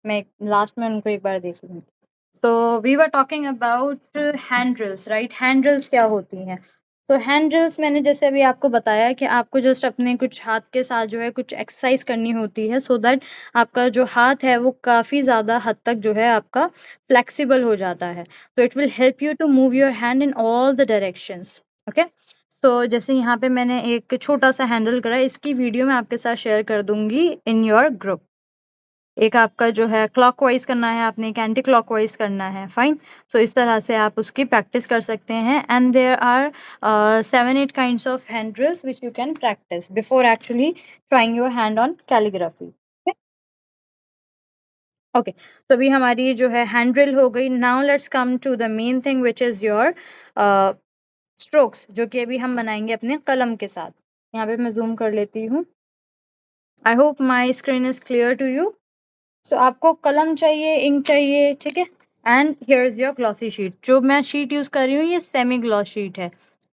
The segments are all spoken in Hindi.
मैं लास्ट में उनको एक बार देख लूँगी। So we were talking about hand drills, right? Hand drills क्या होती हैं? तो हैंड ड्रिल्स मैंने जैसे अभी आपको बताया कि आपको जस्ट अपने कुछ हाथ के साथ जो है कुछ एक्सरसाइज करनी होती है सो दैट आपका जो हाथ है वो काफ़ी ज़्यादा हद तक जो है आपका फ्लेक्सिबल हो जाता है। तो it will help you to move your hand in all the directions. Okay, so जैसे यहाँ पे मैंने एक छोटा सा हैंडल करा, इसकी वीडियो मैं आपके साथ शेयर कर दूंगी इन योर ग्रुप। एक आपका जो है क्लॉकवाइज करना है, आपने एक एंटी क्लॉकवाइज करना है, फाइन। सो इस तरह से आप उसकी प्रैक्टिस कर सकते हैं and there are 7-8 kinds of hand drills which you can practise before actually trying your hand on calligraphy. Okay, तो अभी हमारी जो है हैंड ड्रिल हो गई। Now let's come to the main thing which is your strokes, जो कि अभी हम बनाएंगे अपने कलम के साथ। यहाँ पे मैं जूम कर लेती हूँ। I hope my screen is clear to you. So आपको कलम चाहिए, इंक चाहिए, ठीक है। And here is your glossy sheet. जो मैं शीट यूज कर रही हूँ ये सेमी ग्लॉस शीट है।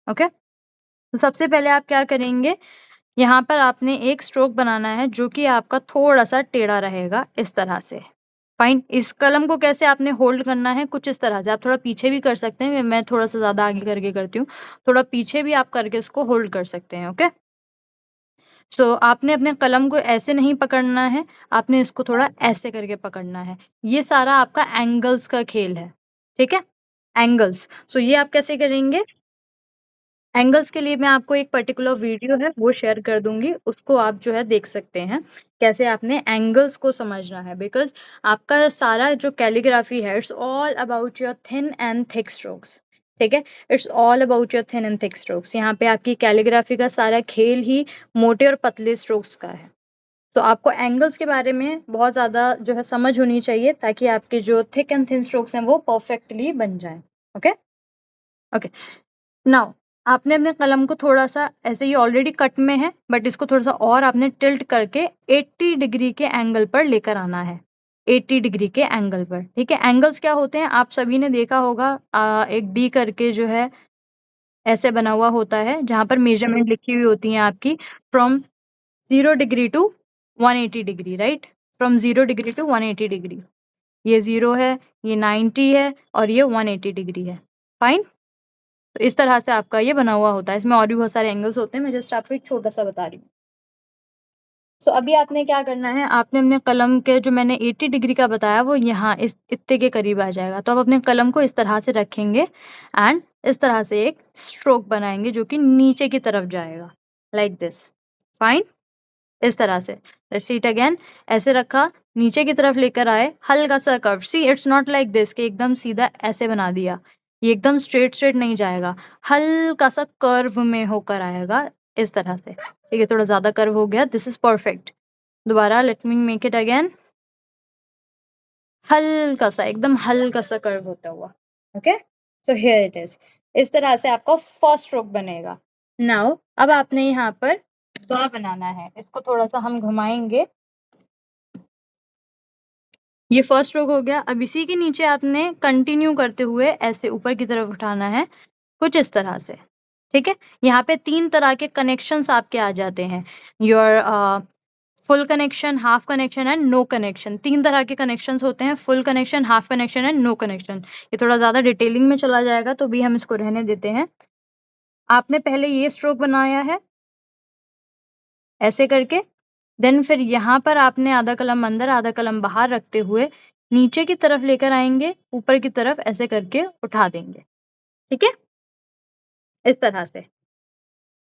ओके, तो सबसे पहले आप क्या करेंगे, यहाँ पर आपने एक स्ट्रोक बनाना है जो कि आपका थोड़ा सा टेढ़ा रहेगा, इस तरह से। फाइन। इस कलम को कैसे आपने होल्ड करना है, कुछ इस तरह से। आप थोड़ा पीछे भी कर सकते हैं, मैं थोड़ा सा ज्यादा आगे करके करती हूँ, थोड़ा पीछे भी आप करके इसको होल्ड कर सकते हैं। ओके, सो आपने अपने कलम को ऐसे नहीं पकड़ना है, आपने इसको थोड़ा ऐसे करके पकड़ना है। ये सारा आपका एंगल्स का खेल है, ठीक है। एंगल्स, सो ये आप कैसे करेंगे? एंगल्स के लिए मैं आपको एक पर्टिकुलर वीडियो है वो शेयर कर दूंगी, उसको आप जो है देख सकते हैं कैसे आपने एंगल्स को समझना है। बिकॉज आपका सारा जो कैलीग्राफी है it's all about your thin and thick strokes, ठीक है। It's all about your thin and thick strokes. यहाँ पे आपकी कैलीग्राफी का सारा खेल ही मोटे और पतले स्ट्रोक्स का है। तो आपको एंगल्स के बारे में बहुत ज़्यादा जो है समझ होनी चाहिए ताकि आपके जो थिक एंड थिन स्ट्रोक्स हैं वो परफेक्टली बन जाएं। ओके ओके, नाउ आपने अपने कलम को थोड़ा सा ऐसे, ये ऑलरेडी कट में है बट इसको थोड़ा सा और आपने टिल्ट करके 80 डिग्री के एंगल पर लेकर आना है। 80 डिग्री के एंगल पर, ठीक है। एंगल्स क्या होते हैं आप सभी ने देखा होगा, एक डी करके जो है ऐसे बना हुआ होता है जहां पर मेजरमेंट लिखी हुई होती है आपकी, from 0 degree to 180 degree, right? From 0 degree to 180 degree. ये 0 है, ये 90 है और ये 180 डिग्री है, फाइन। तो इस तरह से आपका ये बना हुआ होता है। इसमें और भी बहुत सारे एंगल्स होते हैं, मैं जस्ट आपको एक छोटा सा बता रही हूँ। सो अभी आपने क्या करना है, आपने अपने कलम के जो मैंने 80 डिग्री का बताया वो यहाँ इस इतने के करीब आ जाएगा। तो आप अपने कलम को इस तरह से रखेंगे एंड इस तरह से एक स्ट्रोक बनाएंगे जो कि नीचे की तरफ जाएगा, लाइक दिस, फाइन। इस तरह से लेट्स सी इट अगेन। ऐसे रखा, नीचे की तरफ लेकर आए, हल्का सा curve. See it's not like this कि एकदम सीधा ऐसे बना दिया, ये एकदम स्ट्रेट स्ट्रेट नहीं जाएगा, हल्का सा कर्व में होकर आएगा, इस तरह से। ठीक है, थोड़ा ज्यादा कर्व हो गया, दिस इज परफेक्ट। दोबारा let me make it again. हल्का सा, एकदम हल्का सा कर्व होता हुआ। Okay, so here it is. इस तरह से आपका फर्स्ट स्ट्रोक बनेगा। नाउ अब आपने यहाँ पर ब बनाना है, इसको थोड़ा सा हम घुमाएंगे। ये फर्स्ट स्ट्रोक हो गया। अब इसी के नीचे आपने कंटिन्यू करते हुए ऐसे ऊपर की तरफ उठाना है, कुछ इस तरह से, ठीक है। यहाँ पे 3 तरह के कनेक्शंस आपके आ जाते हैं, your full connection, half connection and no connection. 3 तरह के कनेक्शंस होते हैं, full connection, half connection and no connection. ये थोड़ा ज्यादा डिटेलिंग में चला जाएगा तो भी हम इसको रहने देते हैं। आपने पहले ये स्ट्रोक बनाया है ऐसे करके, देन फिर यहाँ पर आपने आधा कलम अंदर आधा कलम बाहर रखते हुए नीचे की तरफ लेकर आएंगे, ऊपर की तरफ ऐसे करके उठा देंगे, ठीक है, इस तरह से।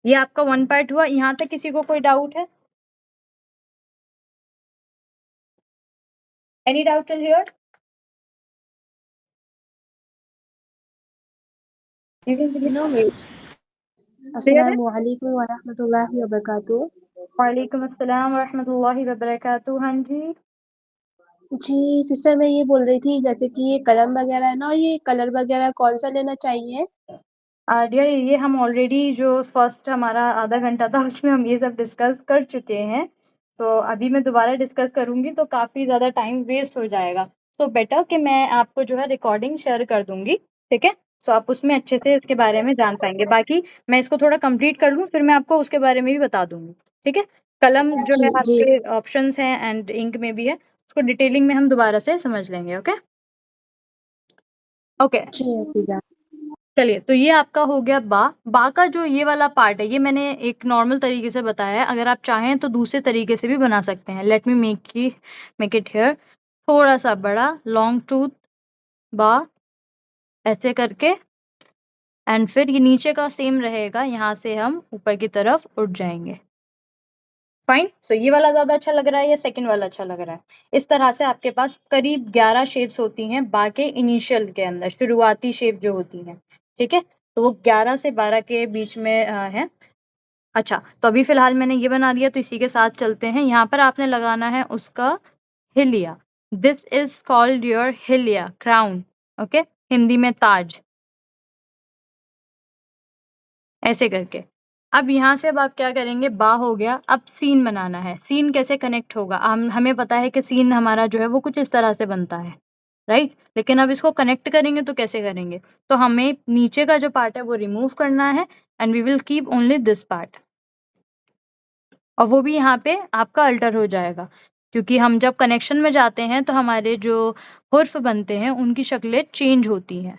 ये आपका 1 पार्ट हुआ। यहाँ तक किसी को कोई डाउट है? Any doubt till here? No, miss. Clear है? Assalamu alaikum wa rahmatullahi wa barakatuh. वालेकुम अस्सलाम वरहमतुल्लाहि वबरकातुहू। हाँ जी। जी सिस्टर, मैं ये बोल रही थी जैसे कि ये कलम वगैरह है ना, ये कलर वगैरह कौन सा लेना चाहिए? डियर, ये हम ऑलरेडी जो फर्स्ट हमारा आधा घंटा था उसमें हम ये सब डिस्कस कर चुके हैं। तो अभी मैं दोबारा डिस्कस करूंगी तो काफ़ी ज़्यादा टाइम वेस्ट हो जाएगा। तो बेटर कि मैं आपको जो है रिकॉर्डिंग शेयर कर दूंगी, ठीक है। सो आप उसमें अच्छे से इसके बारे में जान पाएंगे। बाकी मैं इसको थोड़ा कंप्लीट कर लूँ फिर मैं आपको उसके बारे में भी बता दूंगी, ठीक है। कलम जो जी है जी। आपके ऑप्शंस हैं एंड इंक में भी है। इसको डिटेलिंग में हम दोबारा से समझ लेंगे। ओके ओके जी हफीजा। चलिए, तो ये आपका हो गया बा। बा का जो ये वाला पार्ट है, ये मैंने एक नॉर्मल तरीके से बताया है, अगर आप चाहें तो दूसरे तरीके से भी बना सकते हैं। Let me make it here, थोड़ा सा बड़ा लॉन्ग टूथ बा, ऐसे करके, एंड फिर ये नीचे का सेम रहेगा, यहाँ से हम ऊपर की तरफ उठ जाएंगे। फाइन। सो ये वाला ज्यादा अच्छा लग रहा है या सेकंड वाला अच्छा लग रहा है? इस तरह से आपके पास करीब 11 शेप्स होती हैं बा के इनिशियल के अंदर, शुरुआती शेप जो होती हैं। ठीक है, तो वो 11 से 12 के बीच में है। अच्छा, तो अभी फिलहाल मैंने ये बना दिया, तो इसी के साथ चलते हैं। यहाँ पर आपने लगाना है उसका हिलिया। दिस इज कॉल्ड योर हिलिया क्राउन। ओके, हिंदी में ताज, ऐसे करके। अब यहाँ से अब आप क्या करेंगे, बा हो गया, अब सीन बनाना है। सीन कैसे कनेक्ट होगा, हमें पता है कि सीन हमारा जो है वो कुछ इस तरह से बनता है, राइट। लेकिन अब इसको कनेक्ट करेंगे तो कैसे करेंगे, तो हमें नीचे का जो पार्ट है वो रिमूव करना है, and we will keep only this part. और वो भी यहाँ पे आपका अल्टर हो जाएगा, क्योंकि हम जब कनेक्शन में जाते हैं तो हमारे जो हुर्फ बनते हैं उनकी शक्लें चेंज होती हैं।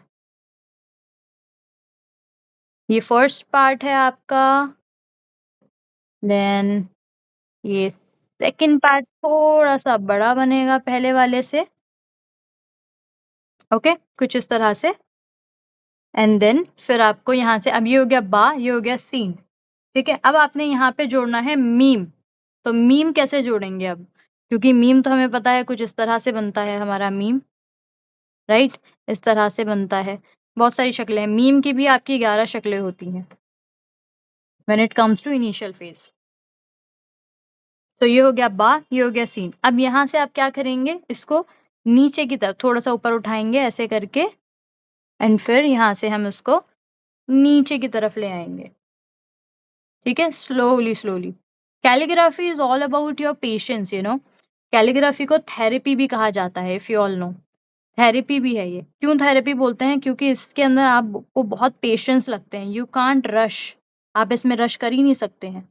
ये फर्स्ट पार्ट है आपका, देन ये सेकंड पार्ट थोड़ा सा बड़ा बनेगा पहले वाले से। ओके, कुछ इस तरह से। एंड देन फिर आपको यहाँ से, अब ये हो गया बा, ये हो गया सीन। ठीक है, अब आपने यहाँ पे जोड़ना है मीम। तो मीम कैसे जोड़ेंगे अब, क्योंकि मीम तो हमें पता है कुछ इस तरह से बनता है हमारा मीम, राइट। इस तरह से बनता है, बहुत सारी शक्लें हैं मीम की भी, आपकी 11 शक्लें होती हैं when it comes to initial phase. तो ये हो गया बा, ये हो गया सीन। अब यहाँ से आप क्या करेंगे, इसको नीचे की तरफ थोड़ा सा ऊपर उठाएंगे ऐसे करके, एंड फिर यहाँ से हम इसको नीचे की तरफ ले आएंगे। ठीक है, slowly slowly. Calligraphy is all about your patience, you know. Calligraphy को थेरेपी भी कहा जाता है, if you all know. Therapy भी है ये। क्यों थेरेपी बोलते हैं, क्योंकि इसके अंदर आपको बहुत पेशेंस लगते हैं, यू कांट रश। आप इसमें रश कर ही नहीं सकते हैं।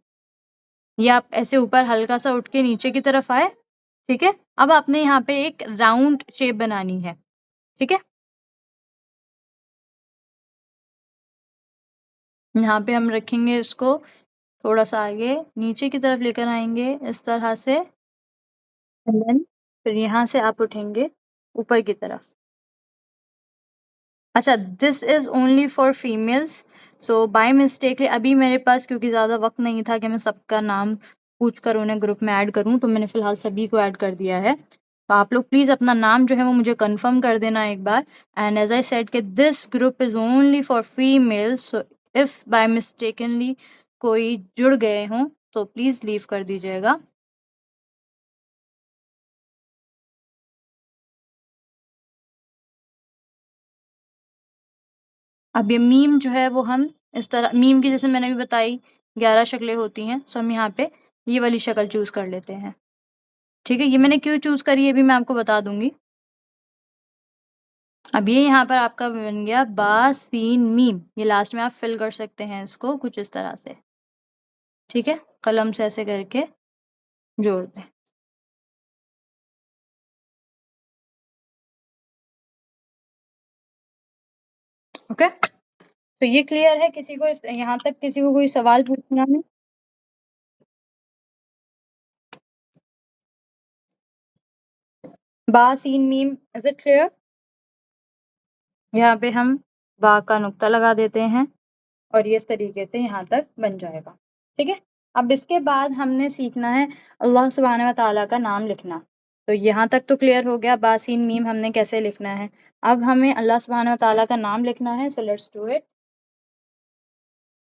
ये आप ऐसे ऊपर हल्का सा उठ के नीचे की तरफ आए, ठीक है। अब आपने यहाँ पे एक राउंड शेप बनानी है, ठीक है। यहाँ पे हम रखेंगे इसको थोड़ा सा आगे, नीचे की तरफ लेकर आएंगे इस तरह से, एंड देन फिर यहाँ से आप उठेंगे ऊपर की तरफ। अच्छा, this is only for females. So by mistakenly अभी मेरे पास, क्योंकि ज़्यादा वक्त नहीं था कि मैं सबका नाम पूछ कर उन्हें ग्रुप में ऐड करूँ, तो मैंने फिलहाल सभी को ऐड कर दिया है। तो आप लोग प्लीज़ अपना नाम जो है वो मुझे कंफर्म कर देना एक बार। एंड एज आई सेड कि this group is only for females, so if by mistakenly कोई जुड़ गए हों तो प्लीज़ लीव कर दीजिएगा। अब ये मीम जो है वो हम इस तरह, मीम की जैसे मैंने अभी बताई 11 शक्लें होती हैं, सो हम यहाँ पे ये वाली शक्ल चूज कर लेते हैं। ठीक है, ये मैंने क्यों चूज करी है अभी मैं आपको बता दूंगी। अब ये यहाँ पर आपका बन गया बा सीन मीम। ये लास्ट में आप फिल कर सकते हैं इसको कुछ इस तरह से, ठीक है। कलम से ऐसे करके जोड़ दें। ओके, तो ये क्लियर है? किसी को यहाँ तक किसी को कोई सवाल पूछना है? बा सीन मीम, इज इट क्लियर? यहाँ पे हम बा का नुक्ता लगा देते हैं, और ये इस तरीके से यहाँ तक बन जाएगा, ठीक है। अब इसके बाद हमने सीखना है अल्लाह सुब्हानहू व तआला का नाम लिखना। तो यहाँ तक तो क्लियर हो गया, बासीन मीम हमने कैसे लिखना है। अब हमें अल्लाह सुब्हानहू व तआला का नाम लिखना है, सो लेट्स डू इट।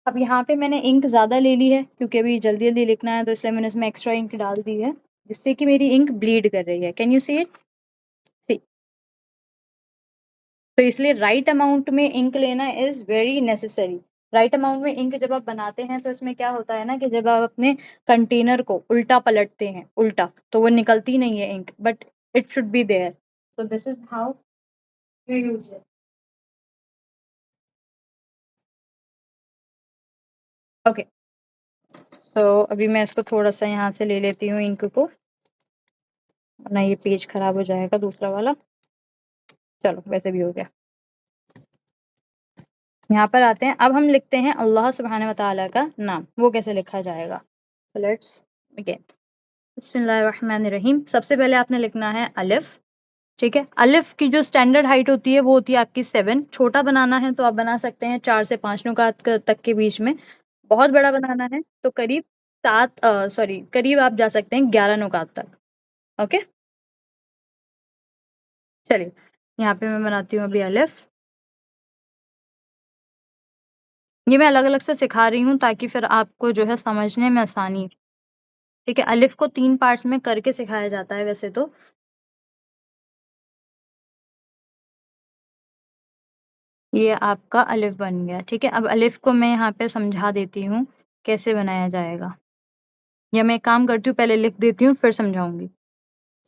अब यहाँ पे मैंने इंक ज़्यादा ले ली है, क्योंकि अभी जल्दी जल्दी लिखना है, तो इसलिए मैंने इसमें एक्स्ट्रा इंक डाल दी है, जिससे कि मेरी इंक ब्लीड कर रही है। Can you see it? See, तो इसलिए राइट अमाउंट में इंक लेना is very necessary. Right amount में इंक जब आप बनाते हैं तो इसमें क्या होता है ना, कि जब आप अपने कंटेनर को उल्टा पलटते हैं, उल्टा, तो वो निकलती नहीं है ink, but it should be there. So this is how you use it. Okay, so अभी मैं इसको थोड़ा सा यहाँ से ले लेती हूँ इंक को। वरना ये पेज खराब हो जाएगा दूसरा वाला। चलो वैसे भी हो गया। यहाँ पर आते हैं, अब हम लिखते हैं अल्लाह सुब्हानहू व तआला का नाम, वो कैसे लिखा जाएगा। तो लेट्स बिगिन। बिस्मिल्लाहिर्रहमानिर्रहीम। सबसे पहले आपने लिखना है अलिफ, ठीक है। अलिफ की जो स्टैंडर्ड हाइट होती है वो होती है आपकी 7। छोटा बनाना है तो आप बना सकते हैं 4 से 5 नुकात तक के बीच में। बहुत बड़ा बनाना है तो करीब करीब आप जा सकते हैं 11 नुकात तक। ओके, चलिए यहाँ पे मैं बनाती हूँ अभी अलिफ। ये मैं अलग अलग से सिखा रही हूँ ताकि फिर आपको जो है समझने में आसानी हो। ठीक है, अलिफ को 3 पार्ट्स में करके सिखाया जाता है वैसे तो। ये आपका अलिफ बन गया, ठीक है। अब अलिफ को मैं यहाँ पे समझा देती हूँ कैसे बनाया जाएगा, या मैं एक काम करती हूँ पहले लिख देती हूँ फिर समझाऊंगी।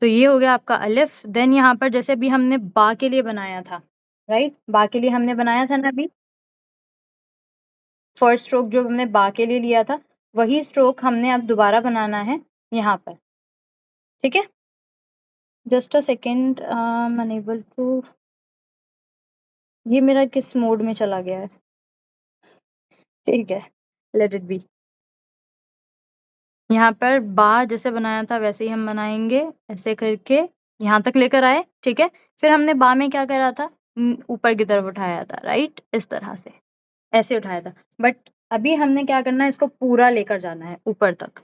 तो ये हो गया आपका अलिफ। देन यहाँ पर जैसे अभी हमने बा के लिए बनाया था, राइट, बा के लिए हमने बनाया था ना अभी, फर्स्ट स्ट्रोक जो हमने बा के लिए लिया था वही स्ट्रोक हमने अब दोबारा बनाना है यहाँ पर, ठीक है। Just a second, unable to, ये मेरा किस मोड में चला गया है, ठीक है, लेट इट बी। यहाँ पर बा जैसे बनाया था वैसे ही हम बनाएंगे, ऐसे करके यहाँ तक लेकर आए, ठीक है। फिर हमने बा में क्या करा था, ऊपर की तरफ उठाया था, राइट, इस तरह से ऐसे उठाया था। बट अभी हमने क्या करना है, इसको पूरा लेकर जाना है ऊपर तक,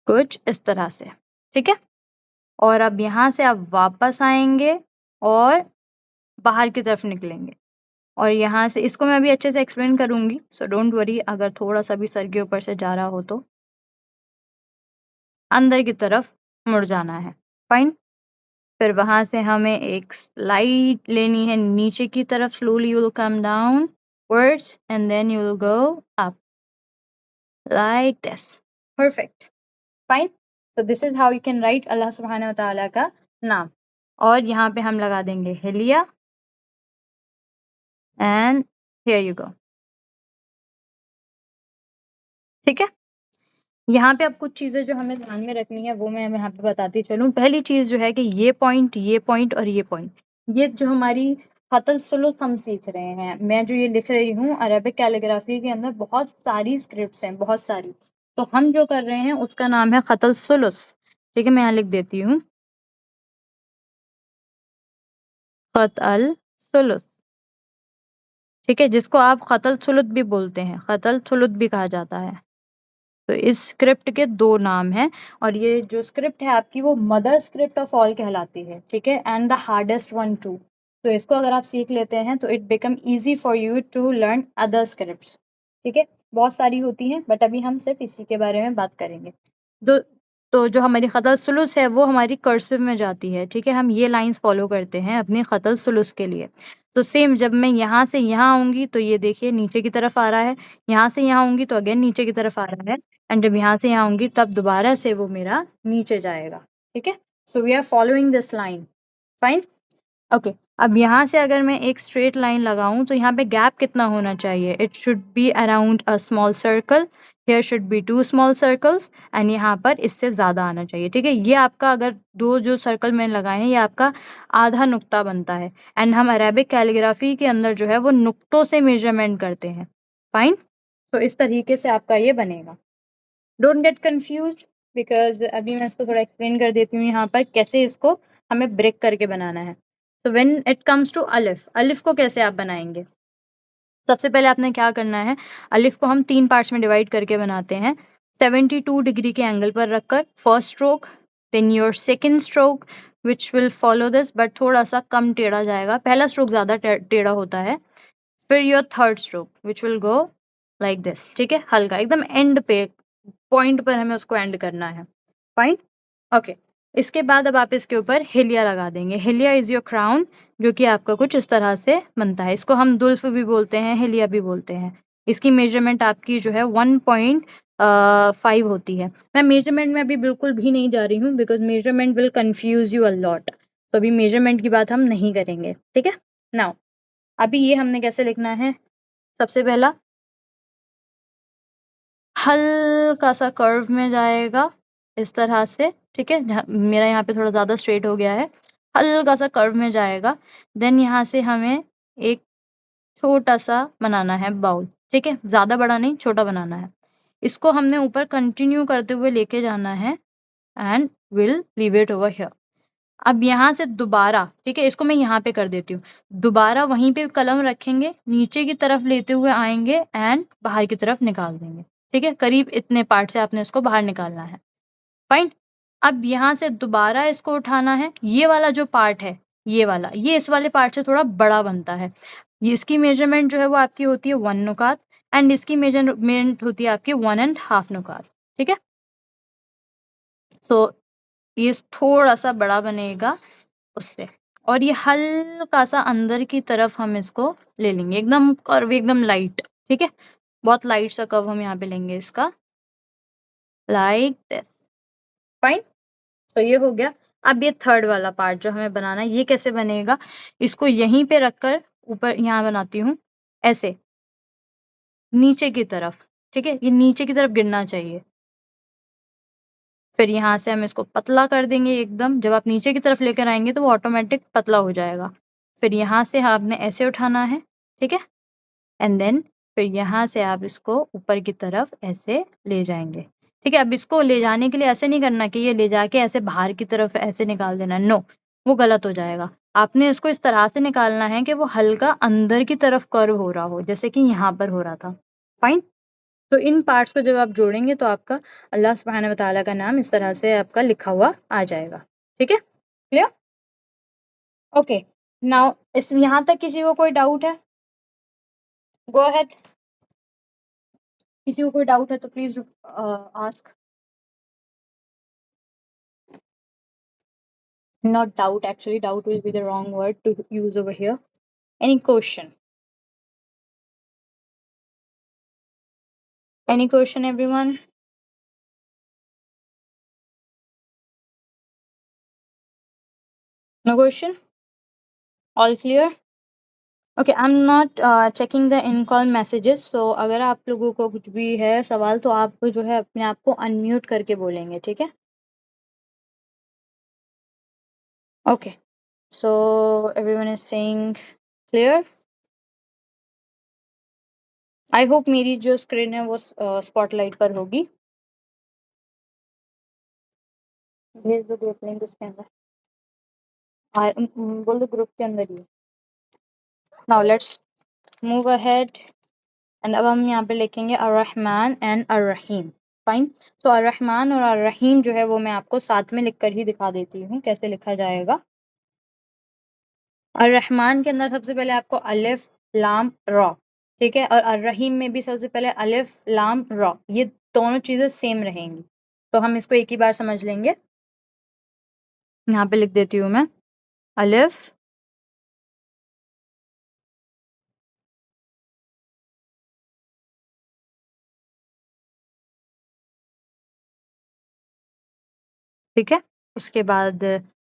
कुछ इस तरह से, ठीक है। और अब यहाँ से आप वापस आएंगे और बाहर की तरफ निकलेंगे, और यहाँ से इसको मैं अभी अच्छे से एक्सप्लेन करूंगी, सो डोंट वरी अगर थोड़ा सा भी सर के ऊपर से जा रहा हो तो। अंदर की तरफ मुड़ जाना है, फाइन। फिर वहां से हमें एक स्लाइड लेनी है नीचे की तरफ, slowly you will come downwards and then you will go up like this, perfect, fine. so this is how you can write अल्लाह सुब्हानहू व तआला का नाम। और यहाँ पे हम लगा देंगे हिलिया एंड हियर यू गो, ठीक है। यहाँ पे अब कुछ चीजें जो हमें ध्यान में रखनी है वो मैं यहाँ पे बताती चलूँ। पहली चीज जो है कि ये पॉइंट और ये पॉइंट, ये जो हमारी खतल सुलुस हम सीख रहे हैं, मैं जो ये लिख रही हूँ अरबिक कैलीग्राफी के अंदर बहुत सारी स्क्रिप्ट्स हैं, बहुत सारी, तो हम जो कर रहे हैं उसका नाम है खतल सुलुस, ठीक है। मैं यहाँ लिख देती हूँ खत अल सुलुस, ठीक है, जिसको आप खतल सुलुत भी बोलते हैं, खतल सुलुत भी कहा जाता है। तो इस स्क्रिप्ट के 2 नाम हैं, और ये जो स्क्रिप्ट है आपकी वो मदर स्क्रिप्ट ऑफ ऑल कहलाती है, ठीक है, and the hardest one two. तो इसको अगर आप सीख लेते हैं तो it become easy for you to learn other scripts, ठीक है। बहुत सारी होती हैं बट अभी हम सिर्फ इसी के बारे में बात करेंगे। तो जो हमारी खतल सुलुस है वो हमारी कर्सिव में जाती है, ठीक है। हम ये लाइंस फॉलो करते हैं अपनी खतल सुलुस के लिए। तो सेम जब मैं यहाँ से यहाँ आऊंगी तो ये देखिए नीचे की तरफ आ रहा है, यहाँ से यहाँ आऊंगी तो अगेन नीचे की तरफ आ रहा है, एंड जब यहाँ से यहाँ आऊंगी तब दोबारा से वो मेरा नीचे जाएगा, ठीक है। So we are following this line, fine, okay. अब यहाँ से अगर मैं एक स्ट्रेट लाइन लगाऊं तो यहाँ पे गैप कितना होना चाहिए, it should be around a small circle, here should be 2 small circles, and यहाँ पर इससे ज़्यादा आना चाहिए, ठीक है। ये आपका अगर 2 जो सर्कल मैंने लगाए हैं ये आपका आधा नुक्ता बनता है, एंड हम अरेबिक कैलीग्राफी के अंदर जो है वो नुक्तों से मेजरमेंट करते हैं, फाइन। तो इस तरीके से आपका ये बनेगा, डोंट गेट कंफ्यूज, बिकॉज अभी मैं इसको थोड़ा एक्सप्लेन कर देती हूँ यहाँ पर कैसे इसको हमें ब्रेक करके बनाना है। तो व्हेन इट कम्स टू अलिफ, अलिफ को कैसे आप बनाएंगे, सबसे पहले आपने क्या करना है, अलिफ को हम 3 पार्ट्स में डिवाइड करके बनाते हैं, 72 डिग्री के एंगल पर रखकर first stroke, then your second stroke which will follow this but थोड़ा सा कम टेढ़ा जाएगा, पहला स्ट्रोक ज़्यादा टेढ़ा होता है, फिर your third stroke which will go like this, ठीक है, हल्का एकदम एंड पे पॉइंट पर हमें उसको एंड करना है, फाइन, ओके। इसके बाद अब आप इसके ऊपर हिलिया लगा देंगे, हिलिया इज योर क्राउन, जो कि आपका कुछ इस तरह से बनता है, इसको हम दुल्फ भी बोलते हैं, हिलिया भी बोलते हैं। इसकी मेजरमेंट आपकी जो है 1.5 होती है। मैं मेजरमेंट में अभी बिल्कुल भी नहीं जा रही हूँ because measurement will confuse you a lot, तो अभी मेजरमेंट की बात हम नहीं करेंगे, ठीक है। नाउ अभी ये हमने कैसे लिखना है, सबसे पहला हल्का सा कर्व में जाएगा इस तरह से, ठीक है। मेरा यहाँ पे थोड़ा ज़्यादा स्ट्रेट हो गया है, हल्का सा कर्व में जाएगा। देन यहाँ से हमें एक छोटा सा बनाना है बाउल, ठीक है, ज़्यादा बड़ा नहीं, छोटा बनाना है। इसको हमने ऊपर कंटिन्यू करते हुए लेके जाना है and will leave it over here. अब यहाँ से दोबारा, ठीक है, इसको मैं यहाँ पे कर देती हूँ, दोबारा वहीं पे कलम रखेंगे, नीचे की तरफ लेते हुए आएंगे एंड बाहर की तरफ निकाल देंगे, ठीक है। करीब इतने पार्ट से आपने इसको बाहर निकालना है, फाइन। अब यहाँ से दोबारा इसको उठाना है, ये वाला जो पार्ट है, ये वाला, ये इस वाले पार्ट से थोड़ा बड़ा बनता है। ये इसकी मेजरमेंट जो है वो आपकी होती है 1 नुकात एंड इसकी मेजरमेंट होती है आपकी 1.5 नुकात, ठीक है। सो ये थोड़ा सा बड़ा बनेगा उससे, और ये हल्का सा अंदर की तरफ हम इसको ले लेंगे, एकदम कर्व, एकदम लाइट, ठीक है। बहुत लाइट सा कर्व हम यहाँ पे लेंगे इसका, लाइक दिस, फाइन। तो ये हो गया। अब ये थर्ड वाला पार्ट जो हमें बनाना है, ये कैसे बनेगा, इसको यहीं पे रखकर ऊपर यहाँ बनाती हूँ ऐसे, नीचे की तरफ, ठीक है, ये नीचे की तरफ गिरना चाहिए। फिर यहाँ से हम इसको पतला कर देंगे एकदम, जब आप नीचे की तरफ लेकर आएंगे तो वो ऑटोमेटिक पतला हो जाएगा। फिर यहाँ से आपने ऐसे उठाना है, ठीक है, एंड देन फिर यहाँ से आप इसको ऊपर की तरफ ऐसे ले जाएंगे, ठीक है। अब इसको ले जाने के लिए ऐसे नहीं करना कि ये ले जाके ऐसे बाहर की तरफ ऐसे निकाल देना, नो, वो गलत हो जाएगा। आपने इसको इस तरह से निकालना है कि वो हल्का अंदर की तरफ कर्व हो रहा हो, जैसे कि यहाँ पर हो रहा था, फाइन। तो इन पार्ट्स को जब आप जोड़ेंगे तो आपका अल्लाह सुब्हानहू व तआला का नाम इस तरह से आपका लिखा हुआ आ जाएगा, ठीक है, क्लियर। ओके, नाउ इस यहाँ तक किसी को कोई डाउट है, गो अहेड। किसी को कोई डाउट है तो please ask. Not doubt, actually doubt will be the wrong word to use over here. Any question? Any question, everyone? No question? All clear? Okay, I'm not checking the in call messages, so अगर आप लोगों को कुछ भी है सवाल तो आप जो है अपने आप को अनम्यूट करके बोलेंगे, ठीक है। Okay, so everyone is saying clear. I hope मेरी जो स्क्रीन है वो स्पॉटलाइट पर होगी। भेज दो ग्रुप लिंक उसके अंदर, बोल दो ग्रुप के अंदर ही। Now let's move ahead and अब हम यहाँ पे लिखेंगे अर्रहमान एंड अर्रहीम, फाइन। सो अर्रहमान और अर्रहीम जो है वो मैं आपको साथ में लिखकर ही दिखा देती हूँ कैसे लिखा जाएगा। अर्रहमान के अंदर सबसे पहले आपको अलिफ लाम रॉ, ठीक है, और अर्रहीम में भी सबसे पहले अलिफ लाम रॉ, ये दोनों चीजें सेम रहेंगी। तो हम इसको एक ही बार समझ लेंगे। यहाँ पे लिख देती हूँ मैं अलिफ ठीक है। उसके बाद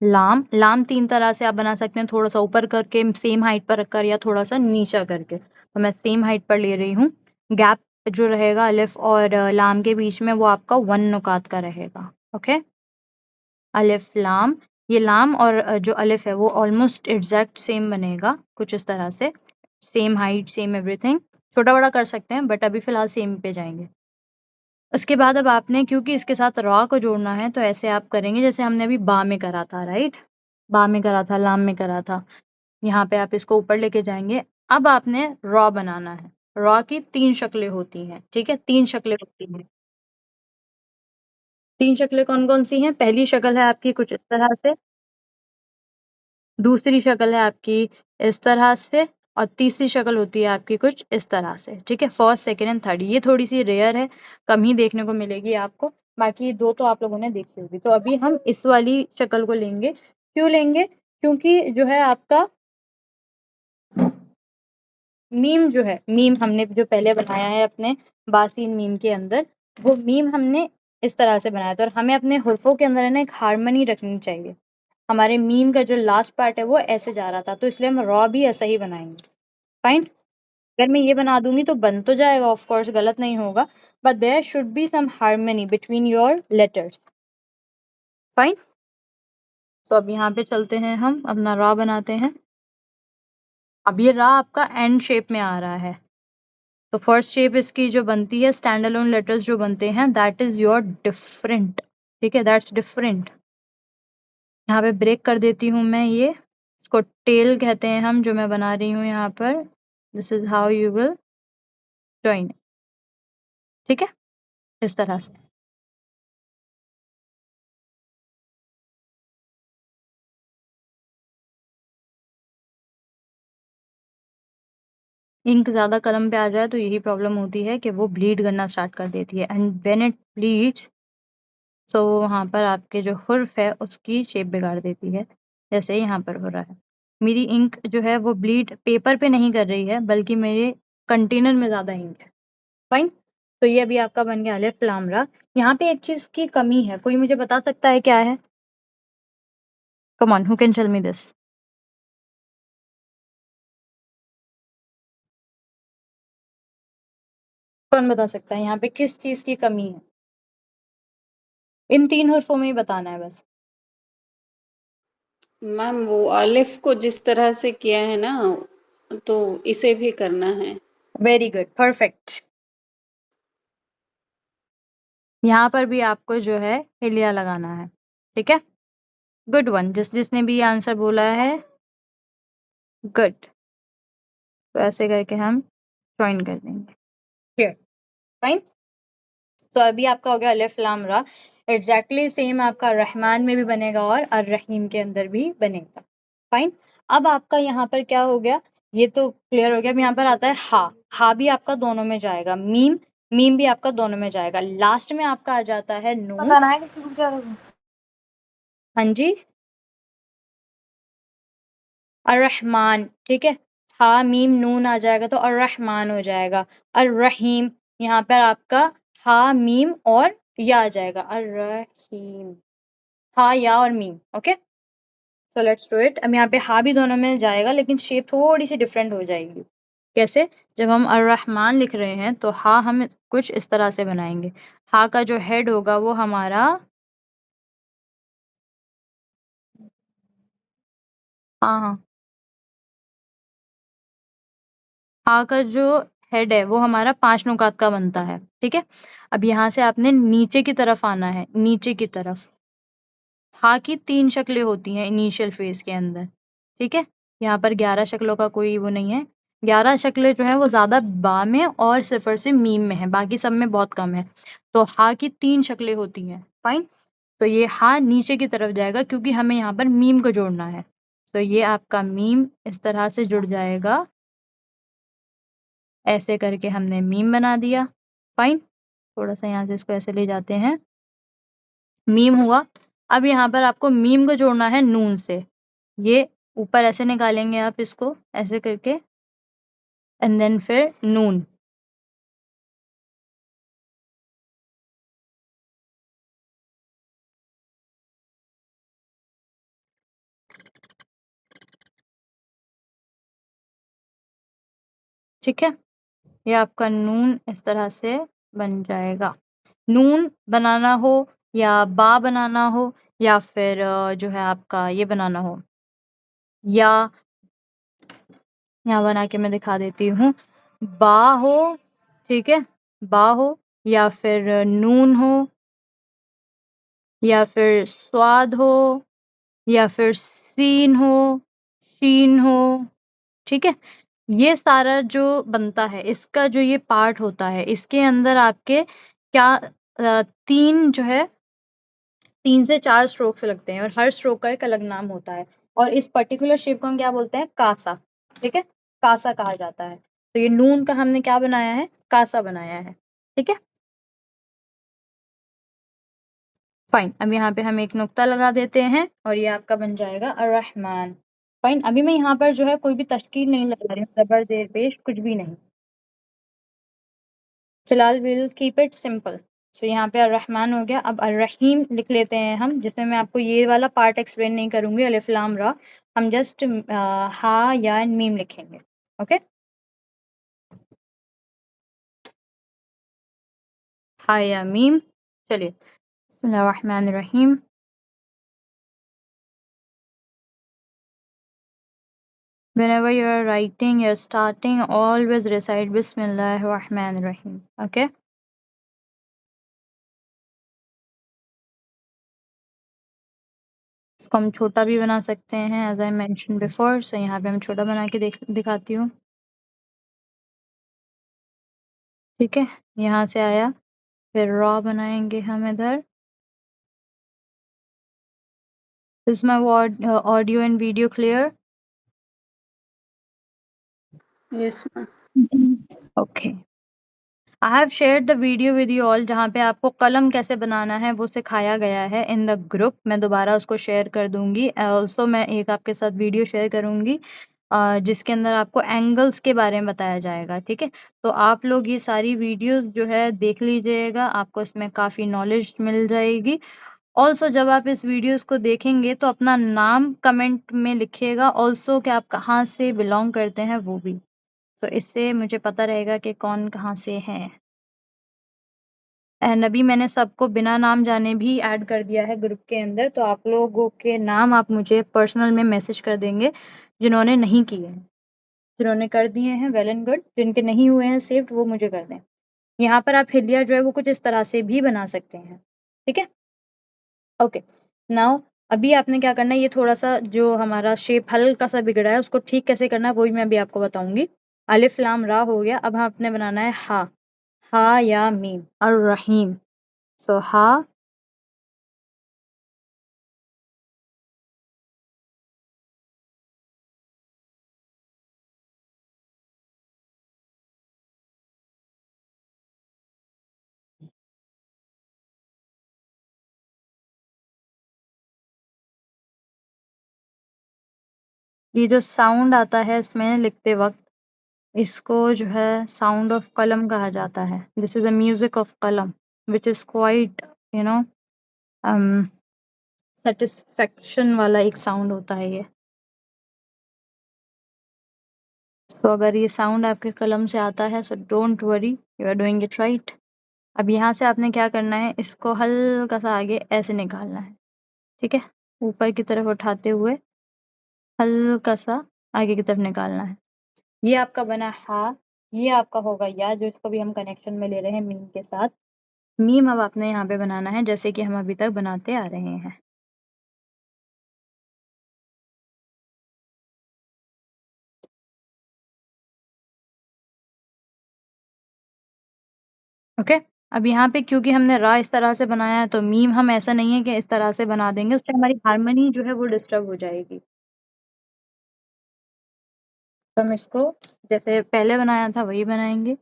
लाम, लाम 3 तरह से आप बना सकते हैं, थोड़ा सा ऊपर करके सेम हाइट पर रखकर या थोड़ा सा नीचा करके। तो मैं सेम हाइट पर ले रही हूँ। गैप जो रहेगा अलिफ और लाम के बीच में वो आपका 1 नुकात का रहेगा, ओके। अलिफ लाम, ये लाम और जो अलिफ है वो ऑलमोस्ट एग्जैक्ट सेम बनेगा, कुछ इस तरह से, सेम हाइट सेम एवरीथिंग। छोटा बड़ा कर सकते हैं बट अभी फिलहाल सेम पे जाएंगे। उसके बाद अब आपने क्योंकि इसके साथ रॉ को जोड़ना है तो ऐसे आप करेंगे जैसे हमने अभी बा में करा था, राइट, बा में करा था, लाम में करा था। यहाँ पे आप इसको ऊपर लेके जाएंगे। अब आपने रॉ बनाना है। रॉ की 3 शक्लें होती हैं, ठीक है, 3 शक्लें होती हैं। 3 शक्लें कौन कौन सी हैं? पहली शक्ल है आपकी कुछ इस तरह से, दूसरी शक्ल है आपकी इस तरह से, और तीसरी शक्ल होती है आपकी कुछ इस तरह से, ठीक है। फर्स्ट, सेकंड एंड थर्ड, ये थोड़ी सी रेयर है, कम ही देखने को मिलेगी आपको, बाकी 2 तो आप लोगों ने देखी होगी। तो अभी हम इस वाली शक्ल को लेंगे। क्यों लेंगे? क्योंकि जो है आपका मीम जो है, मीम हमने जो पहले बनाया है अपने बासीन मीम के अंदर, वो मीम हमने इस तरह से बनाया था, और हमें अपने हुर्फों के अंदर है ना एक हारमोनी रखनी चाहिए। हमारे मीम का जो लास्ट पार्ट है वो ऐसे जा रहा था, तो इसलिए हम रॉ भी ऐसा ही बनाएंगे, फाइन। अगर मैं ये बना दूंगी तो बन तो जाएगा, ऑफ कोर्स गलत नहीं होगा, but there should be some harmony between your letters. Fine. तो अब यहाँ पे चलते हैं, हम अपना रा बनाते हैं। अब ये रा आपका एंड शेप में आ रहा है, तो फर्स्ट शेप इसकी जो बनती है, स्टैंड अलोन लेटर्स जो बनते हैं, दैट इज योर डिफरेंट। ठीक है, दैट्स डिफरेंट। यहाँ पे ब्रेक कर देती हूँ मैं, ये इसको टेल कहते हैं हम, जो मैं बना रही हूँ यहाँ पर। This is how you will join. ठीक है, इस तरह से। इंक ज़्यादा कलम पे आ जाए तो यही प्रॉब्लम होती है कि वो ब्लीड करना स्टार्ट कर देती है, एंड व्हेन इट ब्लीड्स, सो वहाँ पर आपके जो हुर्फ है उसकी शेप बिगाड़ देती है, जैसे यहाँ पर हो रहा है। मेरी इंक जो है वो ब्लीड पेपर पे नहीं कर रही है, बल्कि मेरे कंटेनर में ज़्यादा इंक है। फाइन। तो ये अभी आपका बन गया अलिफ लाम रा। यहाँ पे एक चीज़ की कमी है, कोई मुझे बता सकता है क्या है? Come on, who can tell me this? कौन बता सकता है यहाँ पे किस चीज़ की कमी है? इन 3 हुर्फों में ही बताना है बस। मैम वो अलिफ को जिस तरह से किया है ना, तो इसे भी करना है। Very good, perfect. यहाँ पर भी आपको जो है हिलिया लगाना है। ठीक है, गुड वन। जिसने भी ये आंसर बोला है, गुड। तो ऐसे करके हम ज्वाइन कर देंगे। Here, fine. तो अभी आपका हो गया अलिफ लाम रा। एग्जैक्टली सेम आपका रहमान में भी बनेगा और अर रहीम के अंदर भी बनेगा। फाइन। अब आपका यहाँ पर क्या हो गया, ये तो क्लियर हो गया। अब यहाँ पर आता है हा। हा भी आपका दोनों में जाएगा, मीम, मीम भी आपका दोनों में जाएगा। लास्ट में आपका आ जाता है नून। बताना है किसी को को। हाँ जी, अर्रहमान। ठीक है, हा मीम नून आ जाएगा तो अर्रहमान हो जाएगा। अर्रहीम, यहाँ पर आपका हा मीम और या आ जाएगा, अर्रहीम। हा या और meme. Okay, so let's do it. अब यहाँ पे हा भी दोनों में जाएगा, लेकिन शेप थोड़ी सी डिफरेंट हो जाएगी। कैसे? जब हम अर्रहमान लिख रहे हैं तो हा हम कुछ इस तरह से बनाएंगे। हा का जो हेड होगा वो हमारा, हाँ हाँ, हा का जो हेड है वो हमारा 5 नुकात का बनता है। ठीक है, अब यहाँ से आपने नीचे की तरफ आना है, नीचे की तरफ। हा की 3 शक्लें होती हैं इनिशियल फेज के अंदर। ठीक है, यहाँ पर 11 शक्लों का कोई वो नहीं है। 11 शक्लें जो है वो ज़्यादा बा में और सिफर से मीम में है, बाकी सब में बहुत कम है। तो हा की 3 शक्लें होती हैं। फाइन। तो ये हा नीचे की तरफ जाएगा क्योंकि हमें यहाँ पर मीम को जोड़ना है। तो ये आपका मीम इस तरह से जुड़ जाएगा, ऐसे करके हमने मीम बना दिया। फाइन। थोड़ा सा यहाँ से इसको ऐसे ले जाते हैं, मीम हुआ। अब यहाँ पर आपको मीम को जोड़ना है नून से। ये ऊपर ऐसे निकालेंगे आप इसको, ऐसे करके, एंड देन फिर नून। ठीक है, ये आपका नून इस तरह से बन जाएगा। नून बनाना हो या बा बनाना हो या फिर जो है आपका ये बनाना हो, या यहाँ बना के मैं दिखा देती हूँ। बा हो, ठीक है, बा हो या फिर नून हो या फिर स्वाद हो या फिर सीन हो, शीन हो। ठीक है, ये सारा जो बनता है, इसका जो ये पार्ट होता है, इसके अंदर आपके क्या 3 जो है, 3 से 4 स्ट्रोक्स लगते हैं और हर स्ट्रोक का एक अलग नाम होता है। और इस पर्टिकुलर शेप को हम क्या बोलते हैं? कासा। ठीक है, कासा कहा जाता है। तो ये नून का हमने क्या बनाया है? कासा बनाया है। ठीक है, फाइन। अब यहाँ पे हम एक नुक्ता लगा देते हैं और ये आपका बन जाएगा अर्रहमान। फाइन। अभी मैं यहाँ पर जो है कोई भी तश्कील नहीं लगा रही हूँ, ज़बर ज़ेर पेश कुछ भी नहीं। फिलहाल विल कीप इट सिंपल। सो यहाँ पे अर्रहमान हो गया। अब अर्रहीम लिख लेते हैं हम, जिसमें मैं आपको ये वाला पार्ट एक्सप्लेन नहीं करूंगी, अलिफ लाम रा। हम जस्ट हा या मीम लिखेंगे। ओके, हा या मीम। चलिए, बिस्मिल्लाहिर्रहमानिर्रहीम। Whenever you are writing, you're starting, always recite Bismillahirrahmanirrahim. Okay? इसको हम छोटा भी बना सकते हैं, as I mentioned before. So यहाँ पे हम छोटा बना के दिखाती हूँ। ठीक है, यहाँ से आया, फिर रॉ बनाएंगे हम इधर। Is my audio and video clear? Yes ma'am. Okay. I have shared the video with you all जहाँ पे आपको कलम कैसे बनाना है वो सिखाया गया है in the group। मैं दोबारा उसको शेयर कर दूँगी। ऑल्सो मैं एक आपके साथ वीडियो शेयर करूँगी जिसके अंदर आपको एंगल्स के बारे में बताया जाएगा, ठीक है? तो आप लोग ये सारी वीडियोज़ जो है देख लीजिएगा, आपको इसमें काफ़ी नॉलेज मिल जाएगी। ऑल्सो जब आप इस वीडियोज़ को देखेंगे तो अपना नाम कमेंट में लिखिएगा, ऑल्सो कि आप कहाँ से बिलॉन्ग करते हैं वो भी। तो इससे मुझे पता रहेगा कि कौन कहाँ से हैं। एंड अभी मैंने सबको बिना नाम जाने भी ऐड कर दिया है ग्रुप के अंदर, तो आप लोगों के नाम आप मुझे पर्सनल में मैसेज कर देंगे जिन्होंने नहीं किए हैं। जिन्होंने कर दिए हैं वेल एंड गुड, जिनके नहीं हुए हैं सेव्ड वो मुझे कर दें। यहाँ पर आप हिलिया जो है वो कुछ इस तरह से भी बना सकते हैं, ठीक है? ओके, नाउ अभी आपने क्या करना है, ये थोड़ा-सा जो हमारा शेप हल्का-सा बिगड़ा है उसको ठीक कैसे करना है वो भी मैं अभी आपको बताऊँगी। अलिफ लाम रा हो गया, अब आपने बनाना है हा, हा या मीम अर्रहीम। सो हा, ये जो साउंड आता है इसमें लिखते वक़्त, इसको जो है साउंड ऑफ कलम कहा जाता है। This is the music of कलम which is quite you know um satisfaction वाला एक साउंड होता है ये। सो अगर ये साउंड आपके कलम से आता है so don't worry, you are doing it right. अब यहाँ से आपने क्या करना है, इसको हल्का-सा आगे ऐसे निकालना है, ठीक है? ऊपर की तरफ उठाते हुए हल्का-सा आगे की तरफ निकालना है। ये आपका बना हा, ये आपका होगा या, जो इसको भी हम कनेक्शन में ले रहे हैं मीम के साथ। मीम अब आपने यहाँ पे बनाना है जैसे कि हम अभी तक बनाते आ रहे हैं। ओके? अब यहाँ पे क्योंकि हमने रा इस तरह से बनाया है तो मीम हम ऐसा नहीं है कि इस तरह से बना देंगे, उससे हमारी हार्मनी जो है वो डिस्टर्ब हो जाएगी। तो हम इसको जैसे पहले बनाया था वही बनाएँगे।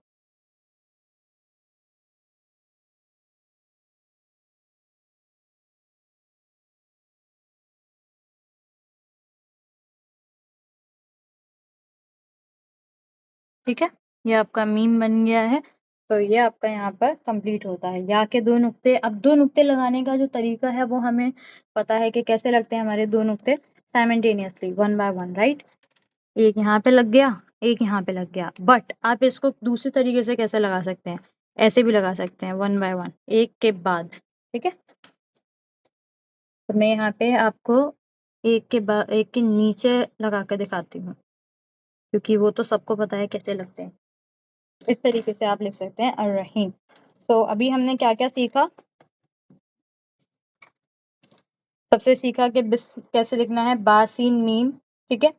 ठीक है? ये आपका मीम बन गया है, तो ये आपका यहाँ पर कंप्लीट होता है। या के 2 नुक्ते, अब 2 नुक्ते लगाने का जो तरीका है वो हमें पता है कि कैसे लगते हैं हमारे 2 नुक्ते साइमल्टेनियसली 1 बाय 1 राइट? एक यहाँ पे लग गया, एक यहाँ पे लग गया। बट आप इसको दूसरे तरीके से कैसे लगा सकते हैं? ऐसे भी लगा सकते हैं 1 बाय 1 एक के बाद, ठीक है? तो मैं यहाँ पे आपको एक के नीचे लगा कर दिखाती हूँ, क्योंकि वो तो सबको पता है कैसे लगते हैं। इस तरीके से आप लिख सकते हैं अर्रहीम। तो अभी हमने क्या-क्या सीखा? सबसे सीखा कि बिस कैसे लिखना है, बा सीन मीम, ठीक है?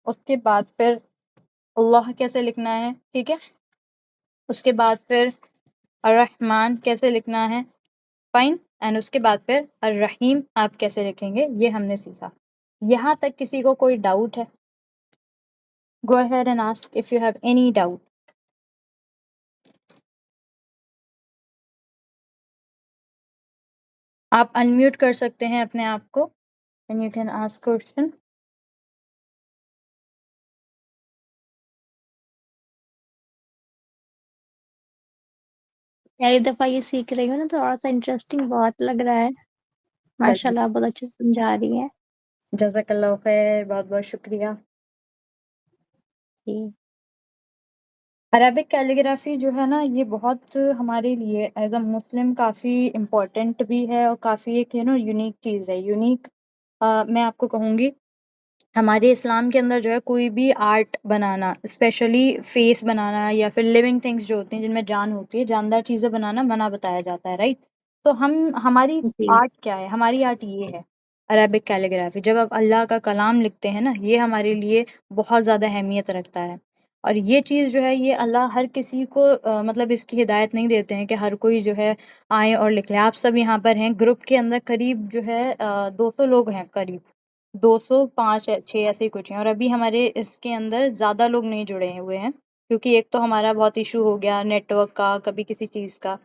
उसके बाद फिर अल्लाह कैसे लिखना है, ठीक है? उसके बाद फिर अर्रहमान कैसे लिखना है, फाइन। एंड उसके बाद फिर अर्रहीम आप कैसे लिखेंगे, ये हमने सीखा। यहाँ तक किसी को कोई डाउट है? Go ahead and ask if you have any doubt. आप अनम्यूट कर सकते हैं अपने आप को and you can ask question. पहली दफा ये सीख रही हूँ ना, थोड़ा सा इंटरेस्टिंग बहुत लग रहा है। माशाल्लाह बहुत अच्छे से समझा रही हैं। जज़ाकल्लाह खैर, बहुत-बहुत शुक्रिया। जी। अरेबिक कैलीग्राफी जो है ना, ये बहुत हमारे लिए एज अ मुस्लिम काफ़ी इम्पोर्टेंट भी है और काफ़ी एक यूनिक चीज़ है। यूनिक मैं आपको कहूँगी, हमारे इस्लाम के अंदर जो है कोई भी आर्ट बनाना, स्पेशली फेस बनाना या फिर लिविंग थिंग्स जो होती हैं जिनमें जान होती है, जानदार चीज़ें बनाना मना बताया जाता है, राइट? तो हमारी जी। आर्ट क्या है? हमारी आर्ट ये है, अरेबिक कैलीग्राफी। जब आप अल्लाह का कलाम लिखते हैं ना, ये हमारे लिए बहुत ज़्यादा अहमियत रखता है। और ये चीज़ जो है, ये अल्लाह हर किसी को मतलब इसकी हिदायत नहीं देते हैं कि हर कोई जो है आए और लिख ले। आप सब यहाँ पर हैं, ग्रुप के अंदर करीब जो है 200 लोग हैं करीब। 205 या 6 ऐसे ही कुछ हैं, और अभी हमारे इसके अंदर ज़्यादा लोग नहीं जुड़े हुए हैं, क्योंकि एक तो हमारा बहुत इशू हो गया नेटवर्क का, कभी किसी चीज़ का।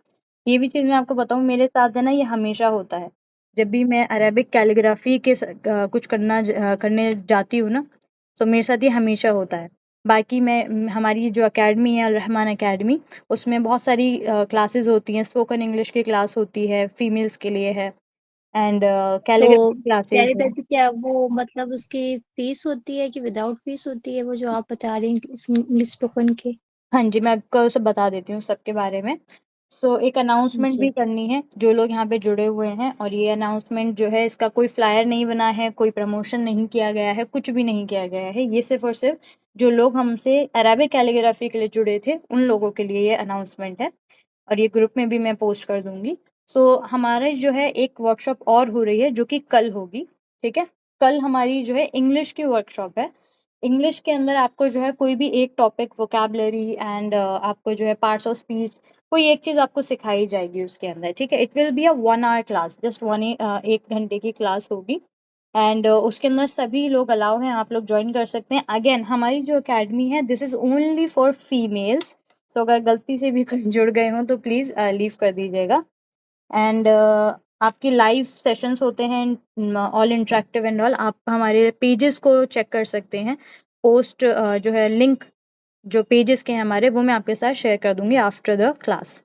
ये भी चीज़ मैं आपको बताऊँ, मेरे साथ है ना, ये हमेशा होता है। जब भी मैं अरेबिक कैलीग्राफी के कुछ करने जाती हूँ ना, तो मेरे साथ ये हमेशा होता है। बाकी हमारी जो अकेडमी है, अल रहमान अकेडमी, उसमें बहुत सारी क्लासेस होती हैं। स्पोकन इंग्लिश की क्लास होती है, फीमेल्स के लिए है, एंड तो कैलीग्राफी क्लासेस प्यारे हैं। जी, क्या वो मतलब उसकी फीस होती है कि विदाउट फीस होती है, वो जो आप बता रही हैं इंग्लिश स्पोकन के? हाँ जी, मैं आपको सब बता देती हूँ सबके बारे में। सो एक अनाउंसमेंट भी जी। करनी है, जो लोग यहाँ पे जुड़े हुए हैं, और ये अनाउंसमेंट जो है, इसका कोई फ्लायर नहीं बना है, कोई प्रमोशन नहीं किया गया है, कुछ भी नहीं किया गया है। ये सिर्फ़ और सिर्फ़ जो लोग हमसे अरेबिक कैलीग्राफी के लिए जुड़े थे, उन लोगों के लिए ये अनाउंसमेंट है, और ये ग्रुप में भी मैं पोस्ट कर दूँगी। सो हमारा जो है एक वर्कशॉप और हो रही है, जो कि कल होगी, ठीक है? कल हमारी जो है इंग्लिश की वर्कशॉप है। इंग्लिश के अंदर आपको जो है कोई भी एक टॉपिक, वोकैब्युलरी एंड आपको जो है पार्ट्स ऑफ स्पीच, कोई एक चीज़ आपको सिखाई जाएगी उसके अंदर, ठीक है? It will be a 1 hour class, just 1 घंटे की क्लास होगी, एंड उसके अंदर सभी लोग अलाउ हैं, आप लोग जॉइन कर सकते हैं। अगेन हमारी जो अकेडमी है, this is only for females. So अगर गलती से भी कोई जुड़ गए हों तो प्लीज़ लीव कर दीजिएगा। एंड आपकी लाइव सेशंस होते हैं, ऑल इंटरेक्टिव एंड ऑल। आप हमारे पेजेस को चेक कर सकते हैं। पोस्ट जो है लिंक, जो पेजेस के हैं हमारे, वो मैं आपके साथ शेयर कर दूंगी after the class.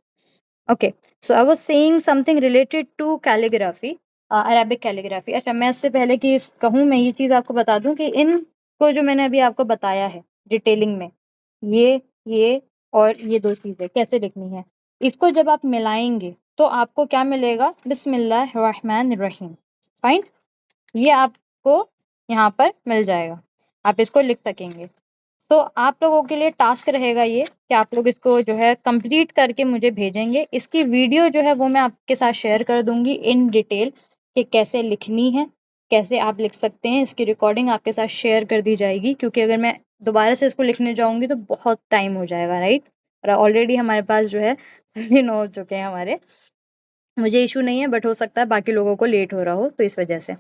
Okay, so I was saying something related to calligraphy, Arabic calligraphy. अच्छा, मैं इससे पहले कि कहूँ, मैं ये चीज़ आपको बता दूं कि इनको जो मैंने अभी आपको बताया है डिटेलिंग में, ये और ये 2 चीज़ें कैसे लिखनी है, इसको जब आप मिलाएंगे तो आपको क्या मिलेगा? बिस्मिल्लाहिर्रहमानिर्रहीम। फाइन, ये आपको यहाँ पर मिल जाएगा, आप इसको लिख सकेंगे। तो आप लोगों के लिए टास्क रहेगा ये, कि आप लोग इसको जो है कंप्लीट करके मुझे भेजेंगे। इसकी वीडियो जो है वो मैं आपके साथ शेयर कर दूंगी इन डिटेल, कि कैसे लिखनी है, कैसे आप लिख सकते हैं। इसकी रिकॉर्डिंग आपके साथ शेयर कर दी जाएगी, क्योंकि अगर मैं दोबारा से इसको लिखने जाऊंगी तो बहुत टाइम हो जाएगा, राइट? और ऑलरेडी हमारे पास जो है 9:30 हो चुके हैं हमारे। मुझे इशू नहीं है, बट हो सकता है बाकी लोगों को लेट हो रहा हो, तो इस वजह से।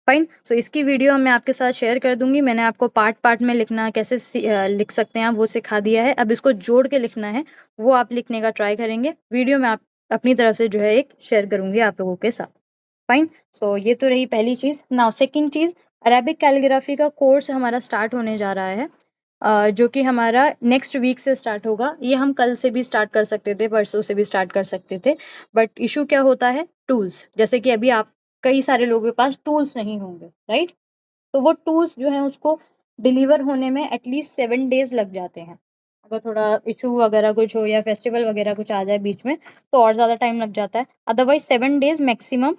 फाइन, सो इसकी वीडियो मैं आपके साथ शेयर कर दूंगी। मैंने आपको पार्ट पार्ट में लिखना कैसे लिख सकते हैं आप, वो सिखा दिया है। अब इसको जोड़ के लिखना है, वो आप लिखने का ट्राई करेंगे। वीडियो में आप अपनी तरफ से जो है एक शेयर करूंगी आप लोगों के साथ। फाइन, सो ये तो रही पहली चीज़। नाउ सेकंड चीज़, अरेबिक कैलीग्राफी का कोर्स हमारा स्टार्ट होने जा रहा है, जो कि हमारा नेक्स्ट वीक से स्टार्ट होगा। ये हम कल से भी स्टार्ट कर सकते थे, परसों से भी स्टार्ट कर सकते थे, बट इशू क्या होता है? टूल्स। जैसे कि अभी आप, कई सारे लोगों के पास टूल्स नहीं होंगे, राइट? तो वो टूल्स जो हैं उसको डिलीवर होने में एटलीस्ट 7 डेज़ लग जाते हैं। अगर थोड़ा इशू वगैरह कुछ हो या फेस्टिवल वगैरह कुछ आ जाए बीच में, तो और ज़्यादा टाइम लग जाता है। Otherwise 7 days maximum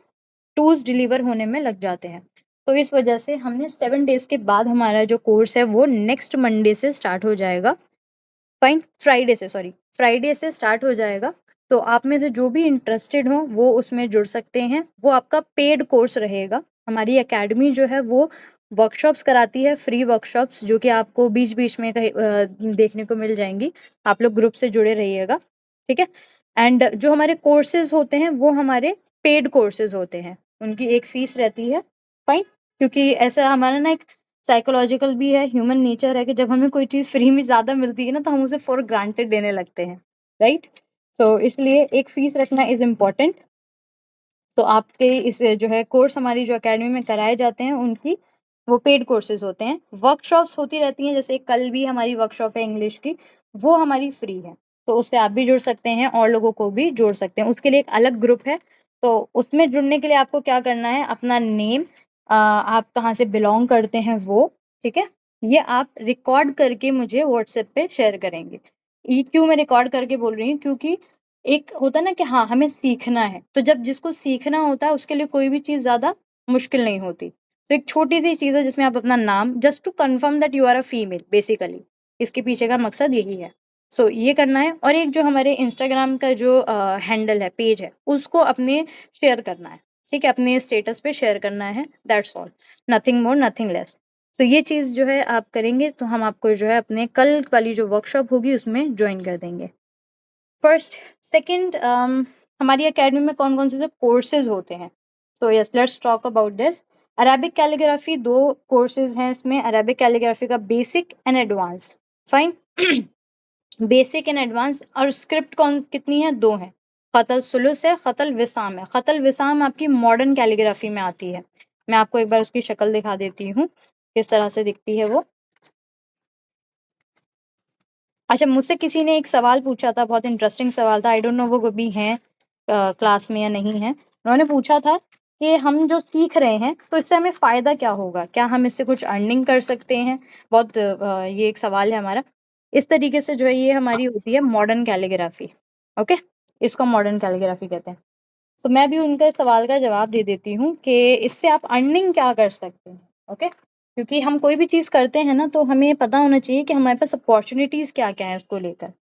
tools deliver होने में लग जाते हैं। तो इस वजह से हमने 7 डेज़ के बाद हमारा जो कोर्स है वो नेक्स्ट मंडे से स्टार्ट हो जाएगा। फाइन, फ्राइडे से स्टार्ट हो जाएगा। तो आप में से जो भी इंटरेस्टेड हो वो उसमें जुड़ सकते हैं। वो आपका पेड कोर्स रहेगा। हमारी एकेडमी जो है वो वर्कशॉप्स कराती है, फ्री वर्कशॉप्स, जो कि आपको बीच-बीच में कहीं देखने को मिल जाएँगी। आप लोग ग्रुप से जुड़े रहिएगा, ठीक है? एंड जो हमारे कोर्सेज़ होते हैं वो हमारे पेड कोर्सेज़ होते हैं। उनकी एक फ़ीस रहती है, फाइन? क्योंकि ऐसा हमारा ना एक साइकोलॉजिकल भी है, ह्यूमन नेचर है, कि जब हमें कोई चीज़ फ्री में ज़्यादा मिलती है ना, तो हम उसे फॉर ग्रांटेड लेने लगते हैं, राइट? तो इसलिए एक फ़ीस रखना इज़ इम्पोर्टेंट। तो आपके इस जो है कोर्स हमारी जो अकेडमी में कराए जाते हैं, उनकी वो पेड कोर्सेज़ होते हैं। वर्कशॉप्स होती रहती हैं, जैसे कल भी हमारी वर्कशॉप है इंग्लिश की, वो हमारी फ्री है। तो उससे आप भी जुड़ सकते हैं और लोगों को भी जोड़ सकते हैं। उसके लिए एक अलग ग्रुप है, तो उसमें जुड़ने के लिए आपको क्या करना है, अपना नेम, आप कहाँ से बिलॉन्ग करते हैं वो, ठीक है? ये आप रिकॉर्ड करके मुझे व्हाट्सएप पे शेयर करेंगे। ये क्यों मैं रिकॉर्ड करके बोल रही हूँ, क्योंकि एक होता है ना कि हाँ हमें सीखना है, तो जब जिसको सीखना होता है उसके लिए कोई भी चीज़ ज़्यादा मुश्किल नहीं होती। तो एक छोटी सी चीज़ है जिसमें आप अपना नाम, just to confirm that you are a female, basically इसके पीछे का मकसद यही है। सो ये करना है, और एक जो हमारे इंस्टाग्राम का जो हैंडल है, पेज है, उसको अपने शेयर करना है, ठीक है, अपने स्टेटस पे शेयर करना है, that's all, nothing more nothing less. तो ये चीज़ जो है आप करेंगे तो हम आपको जो है अपने कल वाली जो वर्कशॉप होगी उसमें ज्वाइन कर देंगे। फर्स्ट, सेकंड, हमारी एकेडमी में कौन कौन से जो कोर्सेज होते हैं, so yes let's talk about this. Arabic calligraphy 2 courses हैं इसमें, अरेबिक कैलीग्राफी का basic and advance, fine. Basic and advance, और स्क्रिप्ट कौन कितनी है, 2 हैं, खतल सुलुस है, खतल विसाम है। खतल विसाम आपकी मॉडर्न कैलीग्राफी में आती है। मैं आपको एक बार उसकी शक्ल दिखा देती हूँ किस तरह से दिखती है वो। अच्छा, मुझसे किसी ने एक सवाल पूछा था, बहुत इंटरेस्टिंग सवाल था, आई डोंट नो वो कभी हैं क्लास में या नहीं है। उन्होंने पूछा था कि हम जो सीख रहे हैं तो इससे हमें फ़ायदा क्या होगा, क्या हम इससे कुछ अर्निंग कर सकते हैं। बहुत ये एक सवाल है हमारा। इस तरीके से जो है ये हमारी होती है मॉडर्न कैलीग्राफी, ओके, इसको मॉडर्न कैलीग्राफी कहते हैं। तो मैं भी उनका सवाल का जवाब दे देती हूँ कि इससे आप अर्निंग क्या कर सकते हैं, ओके। क्योंकि हम कोई भी चीज़ करते हैं ना, तो हमें पता होना चाहिए कि हमारे पास अपॉर्चुनिटीज़ क्या-क्या हैं उसको लेकर।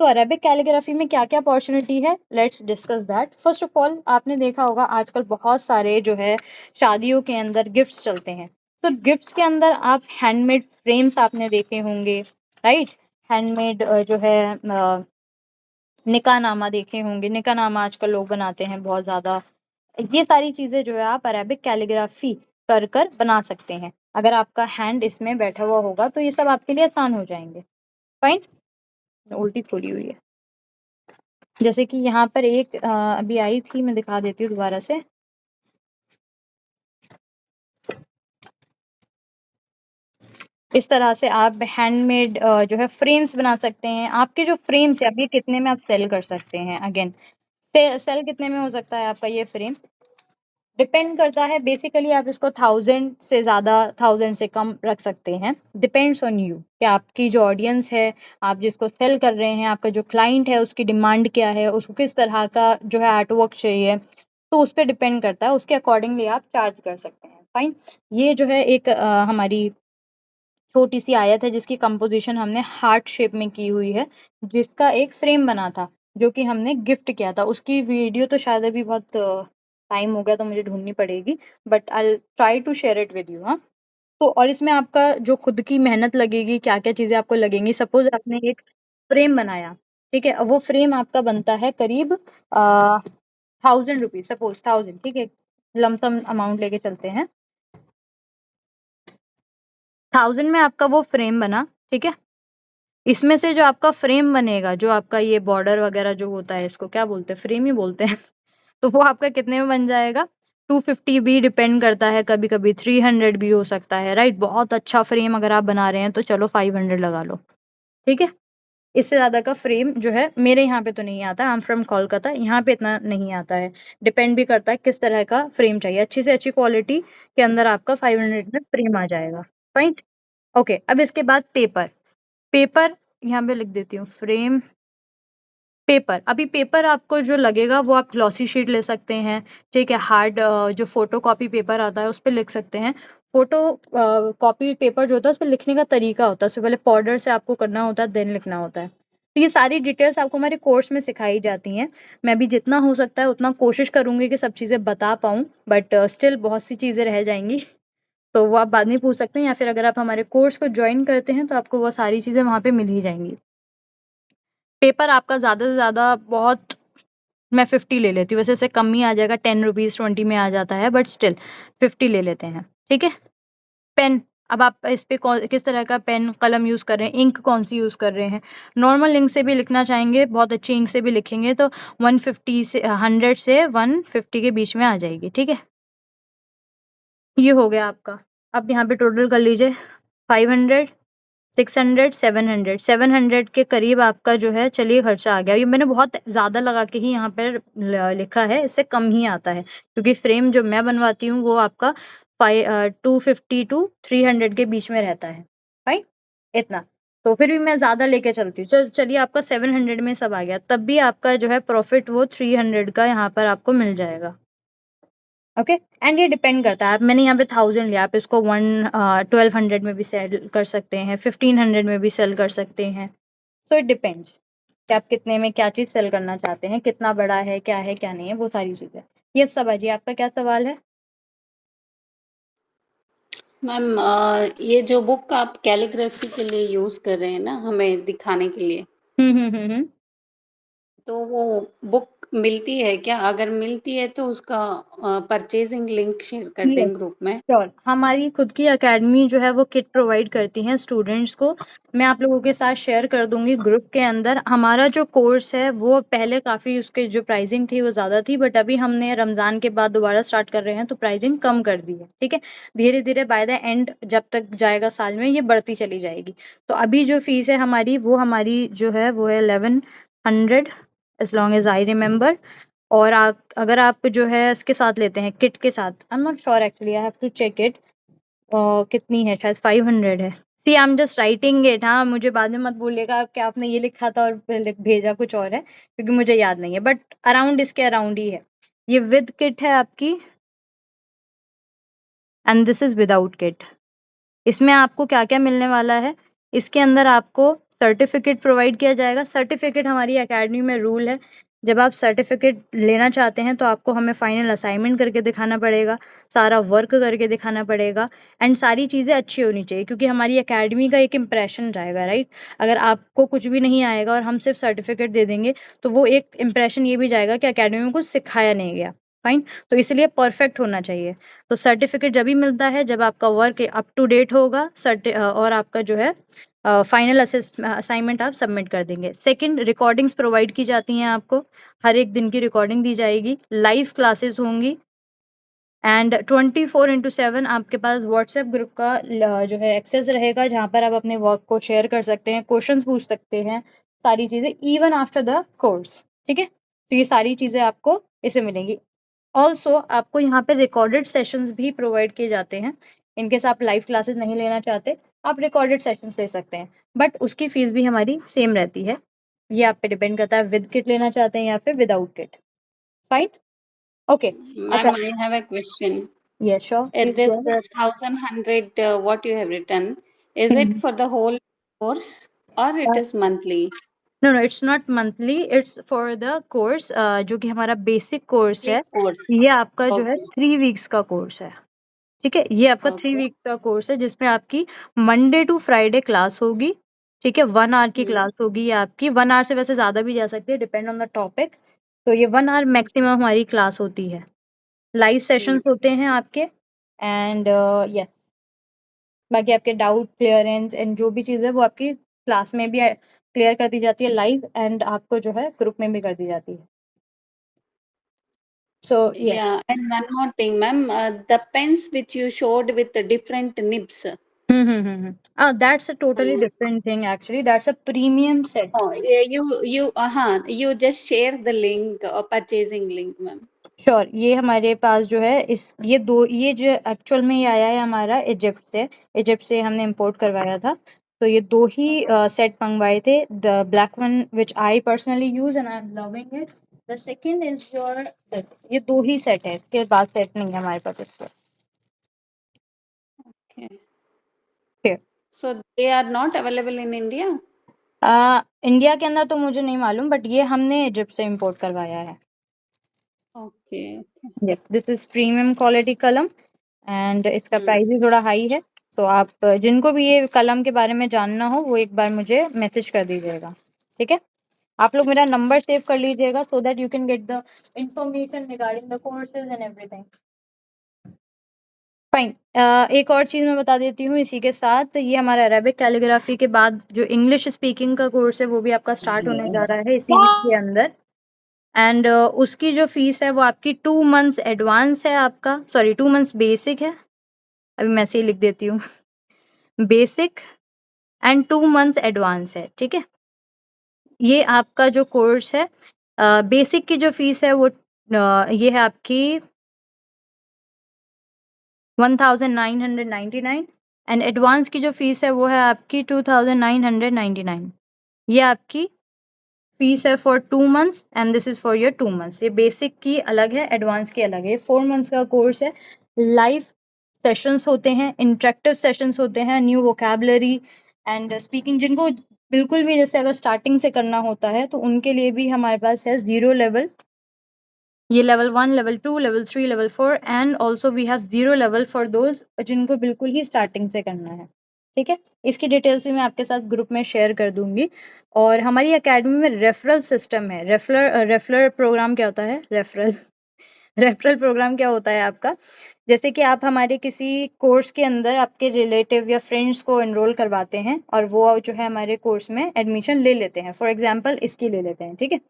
तो अरेबिक कैलीग्राफी में क्या-क्या अपॉर्चुनिटी है, let's discuss that. First of all, आपने देखा होगा आजकल बहुत सारे जो है शादियों के अंदर गिफ्ट्स चलते हैं। तो गिफ्ट्स के अंदर आप हैंडमेड फ्रेम्स आपने देखे होंगे, राइट? हैंडमेड जो है निकाहनामा देखे होंगे, निकाहनामा आजकल लोग बनाते हैं बहुत ज़्यादा। ये सारी चीज़ें जो है आप अरेबिक कैलीग्राफी कर कर बना सकते हैं। अगर आपका हैंड इसमें बैठा हुआ होगा तो ये सब आपके लिए आसान हो जाएँगे। फाइन? उल्टी खोली हुई है। जैसे कि यहाँ पर एक अभी आई थी, मैं दिखा देती हूँ दोबारा से। इस तरह से आप हैंडमेड जो है फ्रेम्स बना सकते हैं। आपके जो फ्रेम्स है, अब ये कितने में आप सेल कर सकते हैं, अगेन सेल कितने में हो सकता है आपका ये फ्रेम, डिपेंड करता है। बेसिकली आप इसको 1000 से ज़्यादा, 1000 से कम रख सकते हैं, डिपेंड्स ऑन यू कि आपकी जो ऑडियंस है, आप जिसको सेल कर रहे हैं, आपका जो क्लाइंट है उसकी डिमांड क्या है, उसको किस तरह का जो है आर्ट वर्क चाहिए, तो उस पर डिपेंड करता है, उसके अकॉर्डिंगली आप चार्ज कर सकते हैं। फाइन। ये जो है एक हमारी छोटी सी आयत है जिसकी कंपोजिशन हमने हार्ट शेप में की हुई है, जिसका एक फ्रेम बना था जो कि हमने गिफ्ट किया था। उसकी वीडियो तो शायद अभी बहुत टाइम हो गया तो मुझे ढूंढनी पड़ेगी, but I try to share it with you. हाँ, तो और इसमें आपका जो खुद की मेहनत लगेगी, क्या क्या चीज़ें आपको लगेंगी। सपोज आपने एक फ्रेम बनाया, ठीक है, वो फ्रेम आपका बनता है करीब 1000 रुपीज, सपोज 1000, ठीक है, लमसम अमाउंट लेके चलते हैं। 1000 में आपका वो फ्रेम बना, ठीक है। इसमें से जो आपका फ्रेम बनेगा, जो आपका ये बॉर्डर वगैरह जो होता है, इसको क्या बोलते हैं, फ्रेम ही बोलते हैं। तो वो आपका कितने में बन जाएगा, 250 भी डिपेंड करता है, कभी कभी 300 भी हो सकता है, राइट। बहुत अच्छा फ्रेम अगर आप बना रहे हैं तो चलो 500 लगा लो, ठीक है। इससे ज़्यादा का फ्रेम जो है मेरे यहाँ पे तो नहीं आता, आई एम फ्रॉम कोलकाता, यहाँ पे इतना नहीं आता है। डिपेंड भी करता है किस तरह का फ्रेम चाहिए, अच्छी से अच्छी क्वालिटी के अंदर आपका 500 में फ्रेम आ जाएगा, राइट। ओके, अब इसके बाद पेपर। पेपर यहाँ पे लिख देती हूँ, फ्रेम पेपर। अभी पेपर आपको जो लगेगा वो आप ग्लॉसी शीट ले सकते हैं, ठीक है, हार्ड जो फोटो कॉपी पेपर आता है उस पर लिख सकते हैं। फोटो कॉपी पेपर जो होता है उस पर लिखने का तरीका होता है, उससे पहले पाउडर से आपको करना होता है, देन लिखना होता है। तो ये सारी डिटेल्स आपको हमारे कोर्स में सिखाई जाती हैं। मैं भी जितना हो सकता है उतना कोशिश करूँगी कि सब चीज़ें बता पाऊँ, बट स्टिल बहुत सी चीज़ें रह जाएंगी, तो वो आप बाद में पूछ सकते हैं, या फिर अगर आप हमारे कोर्स को ज्वाइन करते हैं तो आपको वो सारी चीज़ें वहाँ पे मिल ही जाएंगी। पेपर आपका ज़्यादा से ज़्यादा बहुत, मैं 50 ले लेती हूँ, वैसे इससे कम ही आ जाएगा, 10 रुपीज़ 20 में आ जाता है, बट स्टिल 50 ले लेते हैं, ठीक है। पेन, अब आप इस पे किस तरह का पेन कलम यूज़ कर रहे हैं, इंक कौन सी यूज़ कर रहे हैं। नॉर्मल इंक से भी लिखना चाहेंगे, बहुत अच्छी इंक से भी लिखेंगे तो 150 से 100 से 150 के बीच में आ जाएगी, ठीक है। ये हो गया आपका। अब यहाँ पे टोटल कर लीजिए, 500, 600, 700, 700 के करीब आपका जो है चलिए खर्चा आ गया। ये मैंने बहुत ज़्यादा लगा के ही यहाँ पर लिखा है, इससे कम ही आता है, क्योंकि फ्रेम जो मैं बनवाती हूँ वो आपका 250 to 300 के बीच में रहता है, राइट, इतना। तो फिर भी मैं ज़्यादा लेके चलती हूँ। चलिए आपका 700 में सब आ गया, तब भी आपका जो है प्रॉफिट वो 300 का यहाँ पर आपको मिल जाएगा। ओके, एंड ये डिपेंड करता है, आप मैंने यहाँ पे 1000 लिया, आप इसको 1200 में भी सेल कर सकते हैं, 1500 में भी सेल कर सकते हैं। सो इट डिपेंड्स कि आप कितने में क्या चीज़ सेल करना चाहते हैं, कितना बड़ा है क्या नहीं है, वो सारी चीज़ें। ये सब है जी, आपका क्या सवाल है? मैम ये जो बुक आप कैलीग्राफी के लिए यूज कर रहे हैं ना, हमें दिखाने के लिए, हम्म। तो वो बुक मिलती है क्या? अगर मिलती है तो उसका परचेजिंग लिंक शेयर कर यस, दें ग्रुप में। श्योर। हमारी खुद की एकेडमी जो है वो किट प्रोवाइड करती हैं स्टूडेंट्स को। मैं आप लोगों के साथ शेयर कर दूंगी ग्रुप के अंदर। हमारा जो कोर्स है वो पहले काफ़ी उसके जो प्राइसिंग थी वो ज़्यादा थी, बट अभी हमने रमज़ान के बाद दोबारा स्टार्ट कर रहे हैं तो प्राइसिंग कम कर दी है, ठीक है। धीरे धीरे बाय द एंड जब तक जाएगा साल में ये बढ़ती चली जाएगी। तो अभी जो फीस है हमारी हमारी जो है वो है 1100 as long as I remember. और अगर आप जो है इसके साथ लेते हैं किट के साथ, I am not sure actually, I have to check it, कितनी है, शायद 500 है। See I am just writing it, हाँ मुझे बाद में मत बोलिएगा कि आपने ये लिखा था और फिर भेजा कुछ और है, क्योंकि मुझे याद नहीं है, बट अराउंड इसके अराउंड ही है। ये विद किट है आपकी, and this is without kit. इसमें आपको क्या क्या मिलने वाला है, इसके अंदर आपको सर्टिफिकेट प्रोवाइड किया जाएगा। सर्टिफिकेट हमारी एकेडमी में रूल है, जब आप सर्टिफिकेट लेना चाहते हैं तो आपको हमें फाइनल असाइनमेंट करके दिखाना पड़ेगा, सारा वर्क करके दिखाना पड़ेगा, एंड सारी चीज़ें अच्छी होनी चाहिए, क्योंकि हमारी एकेडमी का एक इम्प्रेशन जाएगा, राइट। अगर आपको कुछ भी नहीं आएगा और हम सिर्फ सर्टिफिकेट दे देंगे तो वो एक इम्प्रेशन ये भी जाएगा कि एकेडमी में कुछ सिखाया नहीं गया। फाइन, तो इसलिए परफेक्ट होना चाहिए। तो सर्टिफिकेट जब भी मिलता है जब आपका वर्क अप टू डेट होगा, और आपका जो है फाइनल असाइनमेंट आप सबमिट कर देंगे। सेकंड, रिकॉर्डिंग्स प्रोवाइड की जाती हैं आपको, हर एक दिन की रिकॉर्डिंग दी जाएगी, लाइव क्लासेस होंगी, एंड 24/7 आपके पास व्हाट्सएप ग्रुप का जो है एक्सेस रहेगा, जहाँ पर आप अपने वर्क को शेयर कर सकते हैं, क्वेश्चंस पूछ सकते हैं, सारी चीज़ें इवन आफ्टर द कोर्स, ठीक है। तो ये सारी चीज़ें आपको इसे मिलेंगी। ऑल्सो आपको यहाँ पे रिकॉर्डेड सेशंस भी प्रोवाइड किए जाते हैं। इनकेस आप लाइव क्लासेस नहीं लेना चाहते, आप रिकॉर्डेड सेशंस ले सकते हैं, बट उसकी फीस भी हमारी सेम रहती है। ये आप पे डिपेंड करता है विद किट लेना चाहते हैं या फिर विदाउट किट। Fine, okay. अच्छा, ma'am, I have a question. Yes sure, In please this go ahead. 1100, what you have written, is it for the whole course or it is monthly? No no, it's not monthly, it's for the course, जो कि हमारा बेसिक कोर्स है। Complete courस। ये आपका जो है Okay, 3 वीक्स का कोर्स है, ठीक है। ये आपका 3 वीक okay. का कोर्स है, जिसमें आपकी मंडे टू फ्राइडे क्लास होगी, ठीक है। 1 आवर की Hmm. क्लास होगी ये आपकी, 1 आवर से वैसे ज़्यादा भी जा सकती है, डिपेंड ऑन द टॉपिक। तो ये 1 आवर मैक्सिमम हमारी क्लास होती है, लाइव Hmm. सेशंस होते हैं आपके, एंड यस, बाकी आपके डाउट क्लियरेंस एंड जो भी चीज़ है वो आपकी क्लास में भी क्लियर कर दी जाती है लाइव, एंड आपको जो है ग्रुप में भी कर दी जाती है। So yes. Yeah, and one more thing, ma'am, the pens which you showed with the different nibs. That's a totally Uh, different thing actually. That's a premium set. oh, yeah, you just share the link or purchasing link, ma'am. Sure, ये हमारे पास जो है ये जो एक्चुअल में ये आया है हमारा इजिप्ट से हमने इंपोर्ट करवाया था। तो ये 2 ही सेट मंगवाए थे, the black one which I personally use and I am loving it. The second is your, ये 2 ही सेट है, इसके बाद सेट नहीं है हमारे पास इसके। Okay. Okay. So they are not available in India? India के अंदर तो मुझे नहीं मालूम, बट ये हमने इजिप्ट से इंपोर्ट करवाया है। Okay. Yes, this is premium quality कलम, एंड इसका Hmm. प्राइस भी थोड़ा हाई है। तो आप जिनको भी ये कलम के बारे में जानना हो वो एक बार मुझे मैसेज कर दीजिएगा, ठीक है। आप लोग मेरा नंबर सेव कर लीजिएगा, so that you can get the information regarding the courses and everything. Fine, एक और चीज़ मैं बता देती हूँ इसी के साथ, ये हमारा अरेबिक कैलीग्राफी के बाद जो इंग्लिश स्पीकिंग का कोर्स है वो भी आपका स्टार्ट होने जा रहा है इसी वीक के अंदर, एंड उसकी जो फीस है वो आपकी 2 मंथ्स एडवांस है आपका, सॉरी 2 मंथ्स बेसिक है, अभी मैं ऐसे ही लिख देती हूँ, बेसिक एंड 2 मंथ्स एडवांस है, ठीक है। ये आपका जो कोर्स है, बेसिक की जो फीस है वो ये है आपकी 1999, एंड एडवांस की जो फीस है वो है आपकी 2999। ये आपकी फीस है for 2 months and this is for your 2 months. ये बेसिक की अलग है, एडवांस की अलग है। 4 मंथ्स का कोर्स है। लाइव सेशंस होते हैं, इंटरेक्टिव सेशंस होते हैं, न्यू वोकैबलरी एंड स्पीकिंग। जिनको बिल्कुल भी जैसे अगर स्टार्टिंग से करना होता है तो उनके लिए भी हमारे पास है 0 लेवल, ये level 1, level 2, level 3, level 4 and also we have 0 level for those जिनको बिल्कुल ही स्टार्टिंग से करना है। ठीक है, इसकी डिटेल्स भी मैं आपके साथ ग्रुप में शेयर कर दूंगी। और हमारी एकेडमी में रेफरल सिस्टम है। रेफरल प्रोग्राम क्या होता है? रेफरल प्रोग्राम क्या होता है आपका? जैसे कि आप हमारे किसी कोर्स के अंदर आपके रिलेटिव या फ्रेंड्स को एनरोल करवाते हैं और वो जो है हमारे कोर्स में एडमिशन ले लेते हैं। फॉर एग्जांपल इसकी ले लेते हैं, ठीक है।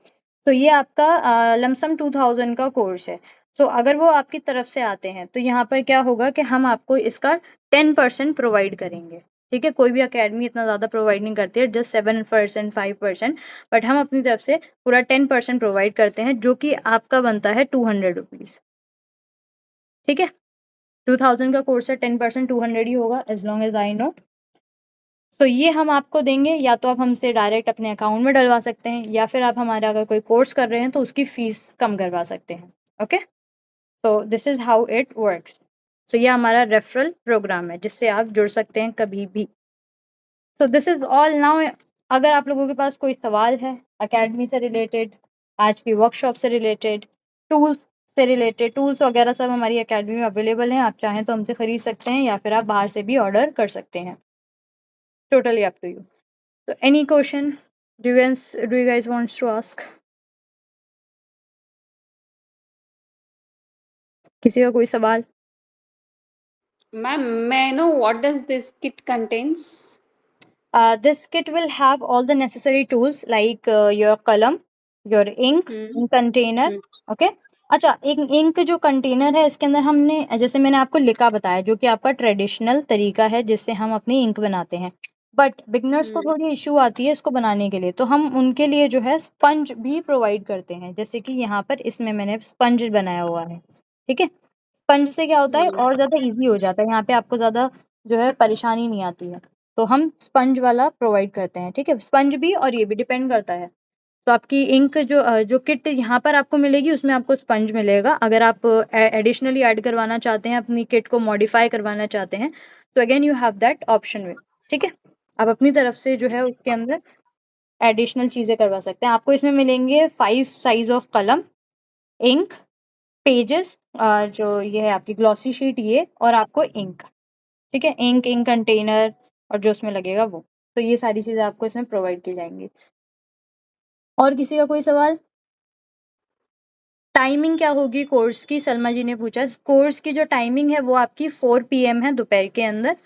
तो ये आपका लमसम 2000 का कोर्स है। सो अगर वो आपकी तरफ से आते हैं तो यहाँ पर क्या होगा कि हम आपको इसका 10% प्रोवाइड करेंगे। ठीक है, कोई भी अकेडमी इतना ज़्यादा प्रोवाइड नहीं करती है, जस्ट 7%, 5%, बट हम अपनी तरफ से पूरा 10% प्रोवाइड करते हैं, जो कि आपका बनता है 200 रुपीज़। ठीक है, 2000 का कोर्स है, 10% 200 ही होगा, as long as I know. तो ये हम आपको देंगे, या तो आप हमसे डायरेक्ट अपने अकाउंट में डलवा सकते हैं, या फिर आप हमारा अगर कोई कोर्स कर रहे हैं तो उसकी फीस कम करवा सकते हैं। ओके, तो this is how it works. So ये हमारा रेफरल प्रोग्राम है जिससे आप जुड़ सकते हैं कभी भी। सो दिस इज ऑल नाउ। अगर आप लोगों के पास कोई सवाल है अकेडमी से रिलेटेड, आज की वर्कशॉप से रिलेटेड, टूल्स से रिलेटेड, टूल्स वगैरह सब हमारी अकेडमी में अवेलेबल हैं। आप चाहें तो हमसे खरीद सकते हैं या फिर आप बाहर से भी ऑर्डर कर सकते हैं, totally up to you. So any question do you guys want to ask? किसी का कोई सवाल? Ma'am, may I know what does this kit contains? This kit will have all the necessary tools like your कलम, your ink, Hmm. container. Hmm. Okay. अच्छा, एक इंक जो कंटेनर है इसके अंदर हमने, जैसे मैंने आपको लिखा बताया, जो कि आपका ट्रेडिशनल तरीका है जिससे हम अपनी इंक बनाते हैं, बट बिगनर्स को Hmm. थोड़ी इशू आती है इसको बनाने के लिए, तो हम उनके लिए जो है स्पंज भी प्रोवाइड करते हैं। जैसे कि यहाँ पर इसमें मैंने स्पंज बनाया हुआ है। ठीक है, स्पंज से क्या होता है Hmm. और ज़्यादा इजी हो जाता है, यहाँ पे आपको ज़्यादा जो है परेशानी नहीं आती है, तो हम स्पंज वाला प्रोवाइड करते हैं। ठीक है, स्पंज भी और ये भी डिपेंड करता है। तो आपकी इंक जो किट यहाँ पर आपको मिलेगी उसमें आपको स्पंज मिलेगा। अगर आप एडिशनली ऐड करवाना चाहते हैं, अपनी किट को मॉडिफाई करवाना चाहते हैं, तो again you have that option में। ठीक है, आप अपनी तरफ से जो है उसके अंदर एडिशनल चीज़ें करवा सकते हैं। आपको इसमें मिलेंगे 5 साइज ऑफ कलम, इंक, पेजेस, जो ये है आपकी ग्लॉसी शीट, ये, और आपको इंक। ठीक है, इंक कंटेनर और जो उसमें लगेगा वो, तो ये सारी चीज़ें आपको इसमें प्रोवाइड की जाएंगी। और किसी का कोई सवाल? टाइमिंग क्या होगी कोर्स की? सलमा जी ने पूछा। कोर्स की जो टाइमिंग है वो आपकी 4 PM है, दोपहर के अंदर।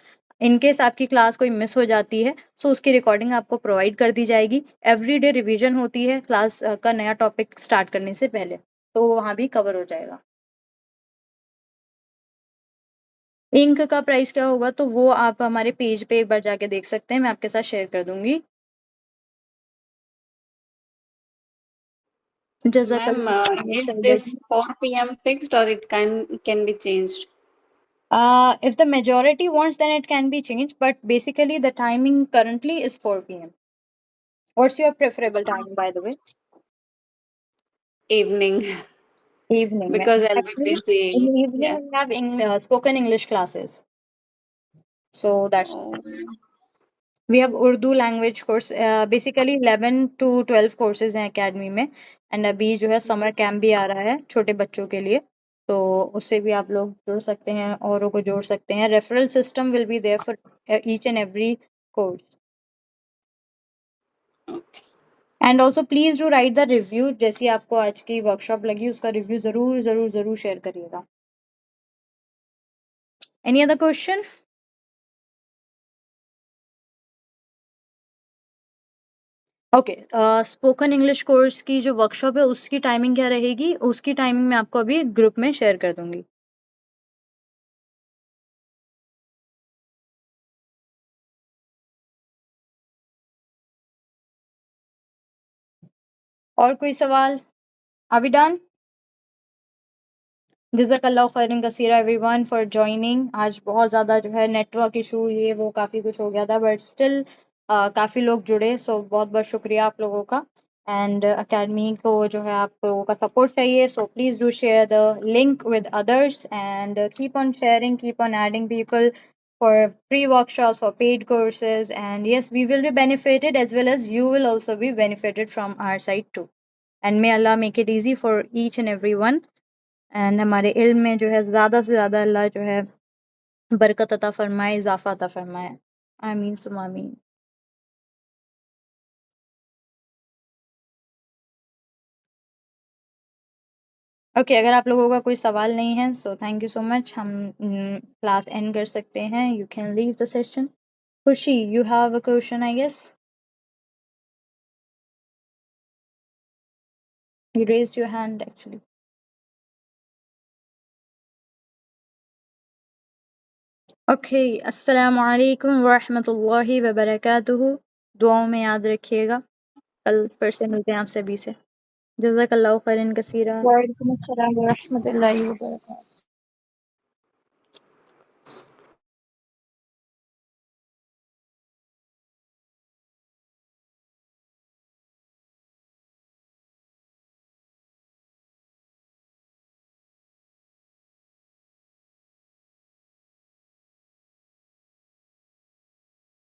इनकेस आपकी क्लास कोई मिस हो जाती है सो उसकी रिकॉर्डिंग आपको प्रोवाइड कर दी जाएगी। एवरीडे रिवीजन होती है क्लास का नया टॉपिक स्टार्ट करने से पहले, तो वहाँ भी कवर हो जाएगा। इंक का प्राइस क्या होगा तो वो आप हमारे पेज पे एक बार जाके देख सकते हैं, मैं आपके साथ शेयर कर दूंगी। Ma'am, is this 4 p.m. fixed or it can be changed? If the majority wants, then it can be changed, but basically the timing currently is 4 PM. What's your preferable time, by the way? Evening, Evening. because I'll be Actually, in busy. the evening Yeah. we have spoken English classes. So that's Oh. we have Urdu language course. Basically 11 to 12 courses हैं academy में, and अभी जो है summer camp भी आ रहा है छोटे बच्चों के लिए, तो उससे भी आप लोग जुड़ सकते हैं, औरों को जोड़ सकते हैं। Referral system will be there for each and every course. Okay. And also please do right the review. जैसी आपको आज की वर्कशॉप लगी उसका रिव्यू जरूर जरूर जरूर शेयर करिएगा। Any other question? Okay, spoken English course की जो वर्कशॉप है उसकी टाइमिंग क्या रहेगी, उसकी टाइमिंग मैं आपको अभी ग्रुप में शेयर कर दूंगी। और कोई सवाल? Are we done? जज़ाकल्लाहु खैरन कसीरा एवरीवन फॉर जॉइनिंग। आज बहुत ज़्यादा जो है नेटवर्क इशू ये वो काफ़ी कुछ हो गया था, बट स्टिल काफ़ी लोग जुड़े, सो बहुत बहुत शुक्रिया आप लोगों का। एंड अकेडमी को जो है आप लोगों का सपोर्ट चाहिए, so please do share the link with others and keep on sharing, keep on adding people for free workshops, for paid courses, and yes, we will be benefited as well as you will also be benefited from our side too. And may Allah make it easy for each and every one. And हमारे इल्म में जो है ज़्यादा से ज़्यादा अल्लाह जो है बरकत अता फरमाए, इजाफ़ा अता फरमाए। आमीन सुम्मा आमीन। ओके, अगर आप लोगों का कोई सवाल नहीं है so thank you so much, हम क्लास एंड कर सकते हैं। You can leave the session. Khushi, you have a question I guess, you raised your hand actually. Okay, अस्सलामु अलैकुम व रहमतुल्लाहि व बरकातुहू। दुआओं में याद रखिएगा, कल फिर से मिलते हैं आप सभी से। जज़ाकल्लाहु खैरन कसीरा। वालेकुम अस्सलाम व रहमतुल्लाहि व बरकातहू।